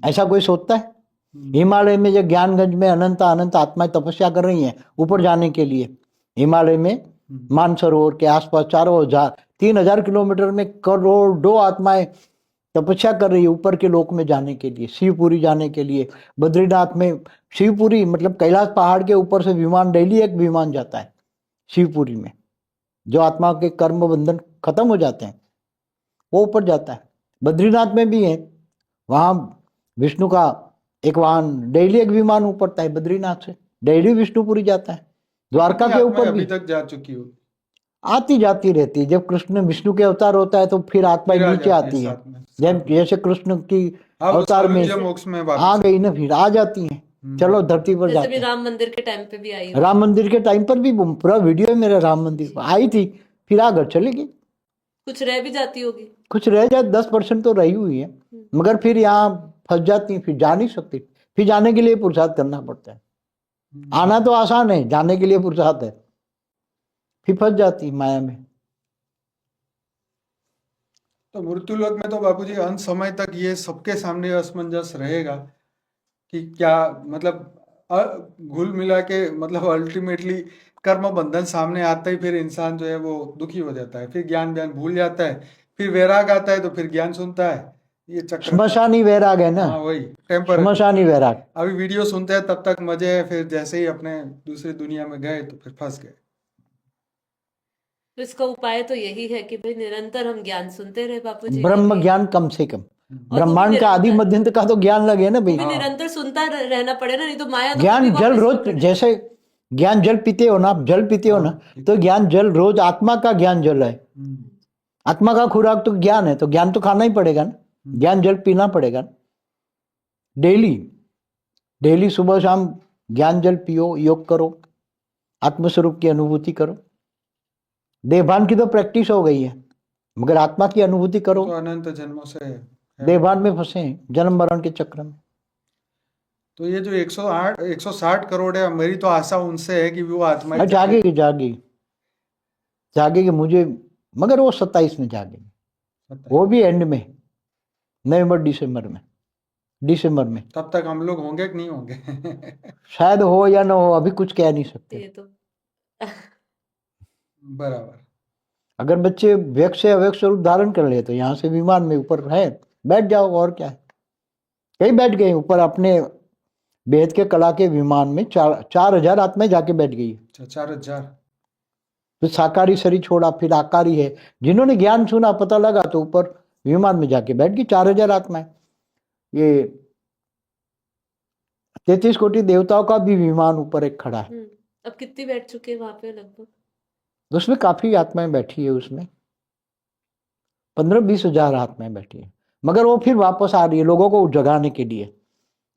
ऐसा कोई सोचता है? हिमालय में जो ज्ञानगंज में अनंत अनंत आत्माएं तपस्या कर रही हैं ऊपर जाने के लिए, हिमालय में मानसरोवर के आसपास 3,000 किलोमीटर में करोड़ों आत्माएं तपस्या कर रही है ऊपर के लोक में जाने के लिए, शिवपुरी जाने के लिए। बद्रीनाथ में शिवपुरी मतलब कैलाश पहाड़ के ऊपर से विमान, डेली एक विमान जाता है शिवपुरी में। जो आत्मा के कर्म बंधन खत्म हो जाते हैं वो ऊपर जाता है। बद्रीनाथ में भी है, वहां विष्णु का एक वाहन, डेली एक विमान ऊपरता है बद्रीनाथ से, डेली विष्णुपुरी जाता है। द्वारका के ऊपर भी अभी तक जा चुकी हो? आती जाती रहती है। जब कृष्ण विष्णु के अवतार होता है तो फिर आत्मा फिर आ नीचे जाती है आती है। साथ में। जब जैसे कृष्ण की अब अवतार में सायुज्य मोक्ष में आ वापस गई ना, फिर आ जाती हैं, चलो धरती पर जैसे जाते भी हैं। राम मंदिर के टाइम पे भी आई हो। राम मंदिर के टाइम पर भी पूरा वीडियो है मेरा, राम मंदिर पर आई थी, फिर आ घर चली गई। कुछ रह भी जाती होगी। कुछ रह जाए, 10% तो रही हुई है, मगर फिर यहाँ फंस जाती, फिर जा नहीं सकती। फिर जाने के लिए पुरुषार्थ करना पड़ता है। आना तो आसान है, जाने के लिए पुरुषार्थ है। फिर फंस जाती माया में। तो मृत्युलोक में तो बापूजी अंत समय तक ये सबके सामने असमंजस रहेगा कि क्या मतलब घुल मिला के, मतलब अल्टीमेटली कर्म बंधन सामने आते ही फिर इंसान जो है वो दुखी हो जाता है, फिर ज्ञान व्यान भूल जाता है, फिर वैराग आता है तो फिर ज्ञान सुनता है। ये चक्र। श्मशानी वैराग है ना। हाँ वही टेम्पर। श्मशानी वैराग। अभी वीडियो सुनते हैं तब तक मजे है, फिर जैसे ही अपने दूसरी दुनिया में गए तो फिर फंस गए। तो इसका उपाय तो यही है कि भाई निरंतर हम ज्ञान सुनते रहे बापूजी का ब्रह्म भी। ज्ञान कम से कम, और वो भी ब्रह्मांड का आदि निरंतर, मध्यंत का तो ज्ञान लगे ना वो भाई। भी निरंतर सुनता रहना पड़े ना, नहीं तो माया तो कभी ज्ञान जल वापस रोज, पकड़ लेगी। जैसे ज्ञान जल पीते हो ना, आप जल पीते हो ना, तो ज्ञान जल रोज, आत्मा का ज्ञान जल है। आत्मा का खुराक तो ज्ञान है, तो ज्ञान तो खाना ही पड़ेगा ना, ज्ञान जल पीना पड़ेगा ना। डेली डेली सुबह शाम ज्ञान जल पियो, योग करो, आत्मस्वरूप की अनुभूति करो। देहभान की तो प्रैक्टिस हो गई है, मगर आत्मा की अनुभूति करो। तो अनंत जन्मों से है। देहभान में फंसे हैं, जन्म मरण के चक्र में। तो ये जो 160 करोड़ है, मेरी तो आशा उनसे है कि वो आत्मा जागेगी जागेगी जागेगी मुझे, मगर वो 27 में जागेगी, वो भी एंड में, नवंबर दिसंबर में। तब तक हम लोग होंगे कि नहीं होंगे? शायद हो या ना हो, अभी कुछ कह नहीं सकते। ये तो बराबर। अगर बच्चे व्यक्त से अव्यक्त स्वरूप धारण कर ले तो यहाँ से विमान में ऊपर है, बैठ जाओ, और क्या है। कई बैठ गए ऊपर अपने बेहद के कला के विमान में, 4,000 आत्माएं जाके बैठ गई। अच्छा, 4,000। तो साकारी शरीर छोड़ा, फिर आकारी है, जिन्होंने ज्ञान सुना पता लगा तो ऊपर विमान में जाके बैठ गई 4,000 आत्माएं। ये 33 कोटि देवताओं का भी विमान ऊपर एक खड़ा है। अब कितनी बैठ चुके हैं वहां पे लगभग? उसमें काफी आत्माएं बैठी है, उसमें 15-20 हजार आत्माएं बैठी है, मगर वो फिर वापस आ रही है लोगों को जगाने के लिए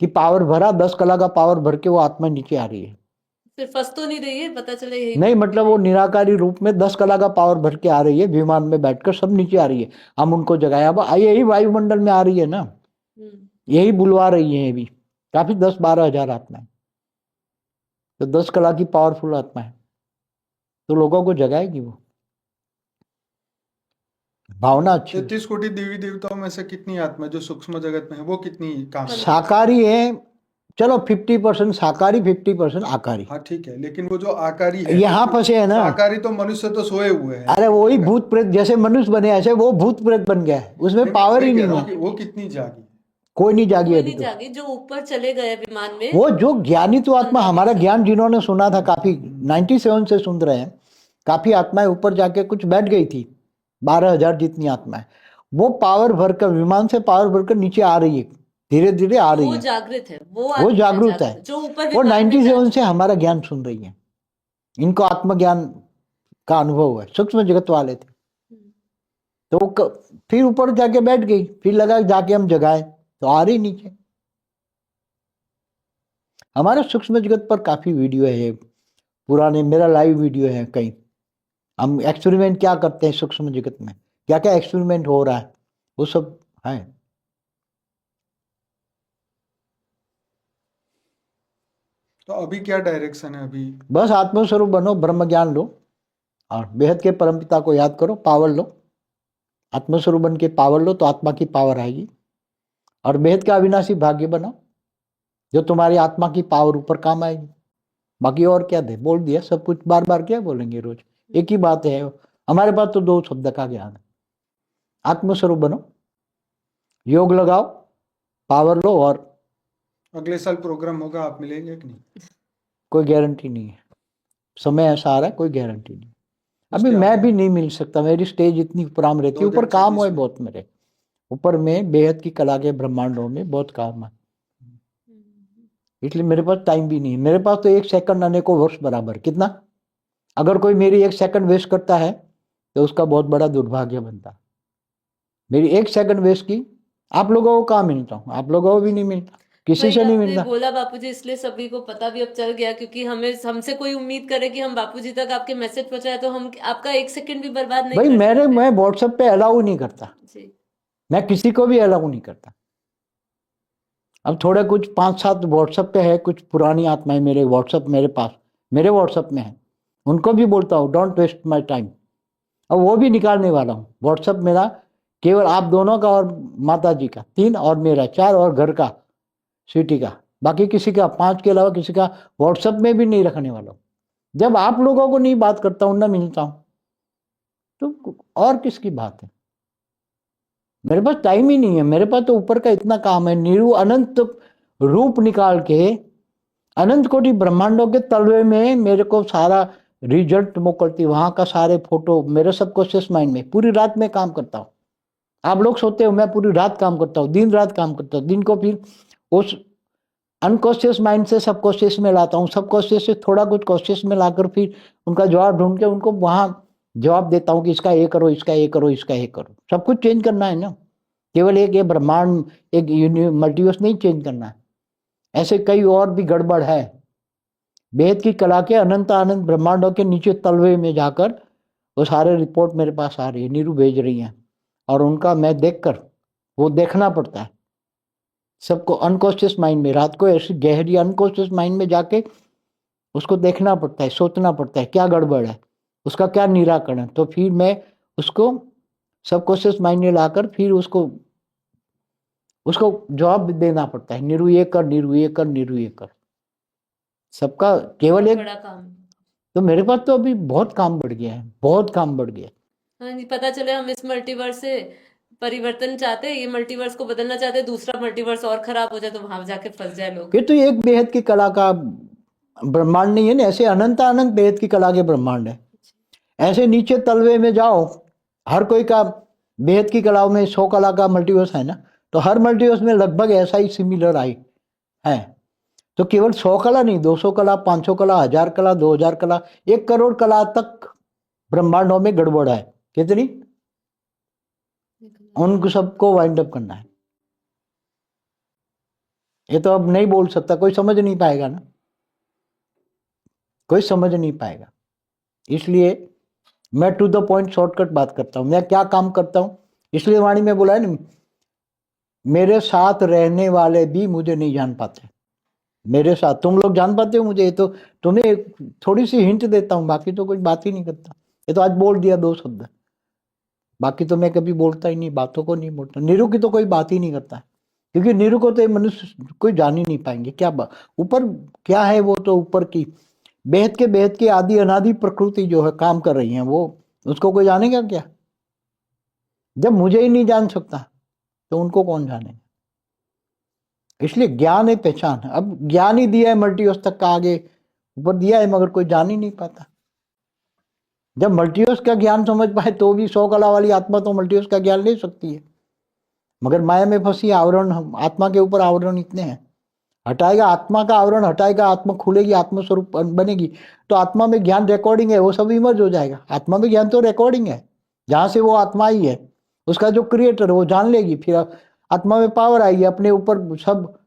कि पावर भरा, 10 कला का पावर भर के वो आत्मा नीचे आ रही है। फिर फंस तो नहीं रही है, पता चले यही नहीं, मतलब वो निराकारी रूप में 10 कला का पावर भर के आ रही है, विमान में बैठकर सब नीचे आ रही है। हम उनको जगाया, अब यही वायुमंडल में आ रही है ना, यही बुलवा रही है भी काफी 10-12 हजार आत्माएं। तो 10 कला की पावरफुल आत्मा है, तो लोगों को जगाएगी वो। भावना अच्छी। 33 कोटि देवी देवताओं में से कितनी आत्मा जो सूक्ष्म जगत में है, वो कितनी काम? साकारी है, चलो 50% साकारी, 50% आकारी। हाँ ठीक है, लेकिन वो जो आकारी है यहाँ फंसे है ना। आकारी तो मनुष्य तो सोए हुए हैं। अरे वही भूत प्रेत, जैसे मनुष्य बने ऐसे वो भूत प्रेत बन गया है, उसमें पावर ही नहीं है। वो कितनी जागी? कोई नहीं जागी कोई अभी नहीं तो। जागी, जो ऊपर चले गए विमान में। वो जो ज्ञानी तो आत्मा, हमारा ज्ञान जिन्होंने सुना था, काफी 97 से सुन रहे हैं, काफी आत्माएं ऊपर जाके कुछ बैठ गई थी, 12,000 जितनी आत्माएं, वो पावर भरकर, विमान से पावर भरकर नीचे आ रही है, धीरे धीरे आ रही वो है। जागृत है, वो जागरूक है, जो ऊपर वो विमान में 97 से हमारा ज्ञान सुन रही है। इनको आत्मज्ञान का अनुभव हुआ है, सूक्ष्म जगत वाले थे। तो वो फिर ऊपर जाके बैठ गई, फिर लगा जाके हम जगाए तो आ रही नीचे। हमारे सूक्ष्म जगत पर काफी वीडियो है पुराने, मेरा लाइव वीडियो है कई। हम एक्सपेरिमेंट क्या करते हैं सूक्ष्म जगत में, क्या क्या एक्सपेरिमेंट हो रहा है, वो सब है। तो अभी क्या डायरेक्शन है अभी? बस आत्मस्वरूप बनो, ब्रह्म ज्ञान लो और बेहद के परमपिता को याद करो, पावर लो। आत्मस्वरूप बन के पावर लो तो आत्मा की पावर आएगी, और बेहद का अविनाशी भाग्य बनाओ जो तुम्हारी आत्मा की पावर ऊपर काम आएगी। बाकी और क्या दे, बोल दिया सब कुछ, बार बार क्या बोलेंगे, रोज एक ही बात है। हमारे पास तो 2 शब्द का ज्ञान है, आत्मस्वरूप बनो, योग लगाओ, पावर लो, और अगले साल प्रोग्राम होगा, आप मिलेंगे कि नहीं? कोई गारंटी नहीं है, समय ऐसा आ रहा है, कोई गारंटी नहीं। अभी मैं भी नहीं मिल सकता, मेरी स्टेज इतनी ऊपराम रहती है, ऊपर काम हुआ बहुत मेरे ऊपर में, बेहद की कला के ब्रह्मांडों में बहुत काम है, इसलिए मेरे पास टाइम भी नहीं है। मेरे पास तो 1 सेकंड आने को वर्ष बराबर। कितना, अगर कोई मेरी 1 सेकंड वेस्ट करता है तो उसका बहुत बड़ा दुर्भाग्य बनता। मेरी 1 सेकंड वेस्ट की, आप लोगों को कहाँ मिलता हूँ, आप लोगों को भी नहीं मिलता, किसी से नहीं मिलता। बोला बापूजी, इसलिए सभी को पता भी अब चल गया, क्योंकि हमसे कोई उम्मीद करे कि हम बापूजी तक आपके मैसेज पहुंचाए तो हम आपका 1 सेकंड भी बर्बाद नहीं भाई कर सकते। मैं व्हाट्सएप पे अलाउ नहीं करता जी। मैं किसी को भी अलाउ नहीं करता। अब थोड़ा कुछ 5-7 व्हाट्सएप पे है, कुछ पुरानी आत्माएं मेरे व्हाट्सएप, मेरे पास मेरे व्हाट्सएप में है, उनको भी बोलता हूँ डोंट वेस्ट माय टाइम। अब वो भी निकालने वाला हूँ। व्हाट्सएप मेरा केवल आप दोनों का और माता जी का, 3, और मेरा 4, और घर का सिटी का, बाकी किसी का 5 के अलावा किसी का व्हाट्सएप में भी नहीं रखने वाला हूँ। जब आप लोगों को नहीं बात करता हूँ, ना मिलता हूँ, तो और किसकी बात है। मेरे पास टाइम ही नहीं है, मेरे पास तो ऊपर का इतना काम है। नीरू अनंत रूप निकाल के अनंत कोटि ब्रह्मांडों के तलवे में मेरे को सारा रिजल्ट मोकलती, वहां का सारे फोटो मेरे सबकॉन्शियस माइंड में, पूरी रात में काम करता हूँ। आप लोग सोते हो, मैं पूरी रात काम करता हूँ, दिन रात काम करता हूँ। दिन को फिर उस अनकॉन्शियस माइंड से सबकॉन्शियस में लाता हूँ, सबकॉन्शियस से थोड़ा कुछ कॉन्शियस में लाकर फिर उनका जवाब ढूंढ के उनको वहां जवाब देता हूँ कि इसका ये करो, इसका ये करो, इसका ये करो। सब कुछ चेंज करना है ना, केवल एक ये ब्रह्मांड, एक मल्टीवर्स नहीं चेंज करना है, ऐसे कई और भी गड़बड़ है। वेद की कला के अनंत अनंत ब्रह्मांडों के नीचे तलवे में जाकर वो सारे रिपोर्ट मेरे पास आ रही है, नीरू भेज रही हैं, और उनका मैं देखकर वो देखना पड़ता है सबको अनकॉन्शियस माइंड में। रात को ऐसी गहरी अनकॉन्शियस माइंड में जाके उसको देखना पड़ता है, सोचना पड़ता है क्या गड़बड़ है, उसका क्या निराकरण। तो फिर मैं उसको सबकॉन्शियस माइंड में लाकर फिर उसको जवाब देना पड़ता है, नीरू ये कर, नीरू ये कर, नीरू ये कर। सबका केवल एक बड़ा काम। तो मेरे पास तो अभी बहुत काम बढ़ गया है, बहुत काम बढ़ गया। हाँ जी, पता चले हम इस मल्टीवर्स से परिवर्तन चाहते हैं, ये मल्टीवर्स को बदलना चाहते हैं, दूसरा मल्टीवर्स और खराब हो जाए तो वहां जाके फंस जाए लोग। ये तो एक बेहद की कला का ब्रह्मांड नहीं है ना, ऐसे अनंत अनंत बेहद की कला के ब्रह्मांड है। ऐसे नीचे तलवे में जाओ, हर कोई का बेहद की कलाओं में 100 कला का मल्टीवर्स है ना, तो हर मल्टीवर्स में लगभग ऐसा ही सिमिलर आई है। तो केवल 100 कला नहीं, 200 कला, 500 कला, 1000 कला, 2000 कला, 1 करोड़ कला तक ब्रह्मांडों में गड़बड़ है। कितनी? उनको सबको वाइंड अप करना है। ये तो अब नहीं बोल सकता, कोई समझ नहीं पाएगा ना, कोई समझ नहीं पाएगा। इसलिए मैं टू द पॉइंट शॉर्टकट बात करता हूं। मैं क्या काम करता हूं, इसलिए वाणी में बोला है ना, मेरे साथ रहने वाले भी मुझे नहीं जान पाते। मेरे साथ तुम लोग जान पाते हो मुझे, ये तो तुम्हें थोड़ी सी हिंट देता हूं, बाकी तो कुछ बात ही नहीं करता। ये तो आज बोल दिया 2 शब्द, बाकी तो मैं कभी बोलता ही नहीं, बातों को नहीं बोलता। नीरू की तो कोई बात ही नहीं करता, क्योंकि नीरू को तो ये मनुष्य कोई जान ही नहीं पाएंगे। क्या ऊपर क्या है, वो तो ऊपर की बेहद के आदि अनादि प्रकृति जो है काम कर रही है, वो उसको कोई जानेगा क्या? जब मुझे ही नहीं जान सकता तो उनको कौन जानेगा? इसलिए ज्ञान है, पहचान है। अब ज्ञान ही दिया है मल्टीवर्स तक का, आगे ऊपर दिया है, मगर कोई जान ही नहीं पाता। जब मल्टीवर्स का ज्ञान समझ पाए तो भी 100 कला वाली आत्मा तो मल्टीवर्स का ज्ञान ले सकती है, मगर माया में फंसी। आवरण, आत्मा के ऊपर आवरण इतने हैं। हटाएगा आत्मा का आवरण, हटाएगा, आत्मा खुलेगी, आत्म स्वरूप बनेगी, तो आत्मा में ज्ञान रिकॉर्डिंग है, वो सब इमर्ज हो जाएगा। आत्मा में ज्ञान तो रिकॉर्डिंग है, जहां से वो आत्मा ही है, उसका जो क्रिएटर है वो जान लेगी। फिर आत्मा में पावर आएगी, अपने ऊपर सब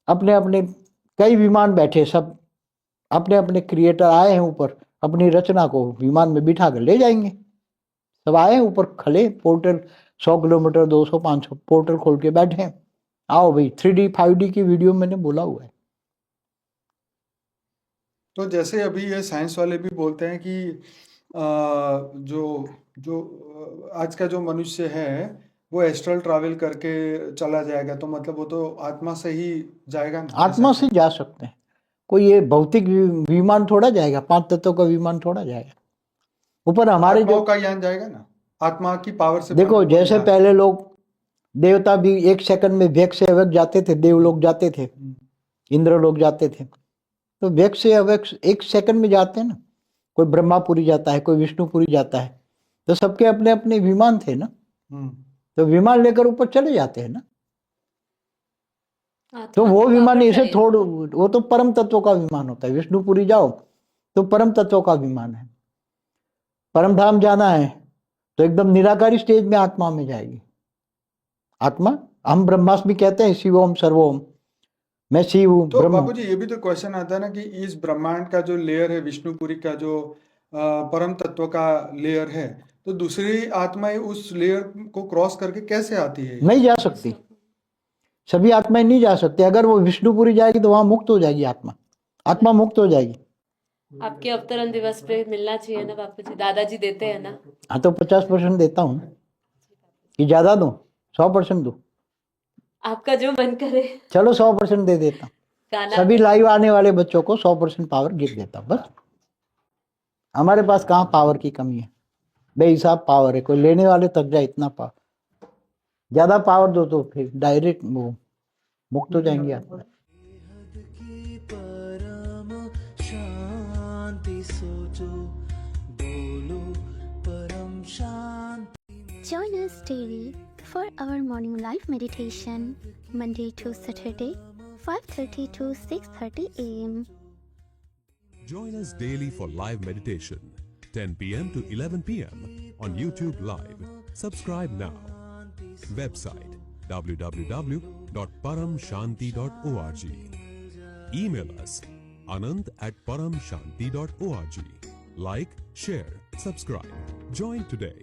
अपने अपने कई विमान बैठे, सब अपने अपने क्रिएटर आए हैं ऊपर, अपनी रचना को विमान में बिठा कर ले जाएंगे। सब आए हैं ऊपर, खले पोर्टल 100 किलोमीटर, 200, 500 पोर्टल खोल के बैठे हैं। आओ भाई, 3D 5D की वीडियो मैंने बोला हुआ है। तो जैसे अभी ये साइंस वाले भी बोलते हैं कि जो जो आज का जो मनुष्य है वो एस्ट्रल ट्रैवल करके चला जाएगा, तो मतलब वो तो आत्मा से ही जाएगा ना? आत्मा से जा सकते हैं, कोई ये भौतिक विमान थोड़ा जाएगा, 5 तत्वों का विमान थोड़ा जाएगा ऊपर। हमारे जो का ज्ञान जाएगा ना, आत्मा की पावर से। देखो, जैसे पहले लोग देवता भी 1 सेकंड में व्यक्त से अव्यक्त जाते थे, देव लोग जाते थे, इंद्र लोग जाते थे, तो व्यक्त से अव्यक्त 1 सेकंड में जाते हैं ना। कोई ब्रह्मापुरी जाता है, कोई विष्णुपुरी जाता है, तो सबके अपने अपने विमान थे ना, तो विमान लेकर ऊपर चले जाते हैं ना। तो वो विमान ऐसे थोड़ा, वो तो परम तत्वों का विमान होता है। विष्णुपुरी जाओ तो परम तत्वों का विमान है। परम धाम जाना है तो एकदम निराकारी स्टेज में आत्मा में जाएगी आत्मा। हम ब्रह्मास्मि कहते हैं, शिवोम सर्वोम, मैं शिव हूं। तो बापू जी, ये भी तो क्वेश्चन आता है ना कि इस ब्रह्मांड का जो लेयर है, विष्णुपुरी का जो परम तत्व का लेयर है, तो दूसरी आत्माएं उस लेयर को क्रॉस करके कैसे आती है? नहीं जा सकती, सभी आत्माएं नहीं जा सकती। अगर वो विष्णुपुरी जाएगी तो वहां मुक्त हो जाएगी आत्मा, आत्मा मुक्त हो जाएगी। आपके अवतरण दिवस पे मिलना चाहिए ना बापू जी, दादाजी देते हैं ना? हाँ, तो 50% देता हूँ कि ज्यादा दूं, 100% दूं, आपका जो मन करे। चलो 100% दे देता हूँ। सभी लाइव आने वाले बच्चों को 100% पावर गिफ्ट देता हूँ। बस हमारे पास कहाँ पावर की कमी है, बेहिसाब पावर है। कोई लेने वाले तक जाए इतना पावर, ज्यादा पावर दो तो फिर डायरेक्ट वो मुक्त हो जाएंगे आप। Join us daily for our morning live meditation, Monday to Saturday, 5:30 to 6:30 a.m. Join us daily for live meditation, 10 p.m. to 11 p.m. on YouTube Live. Subscribe now. Website www.paramshanti.org. Email us anand@paramshanti.org. Like, share, subscribe. Join today.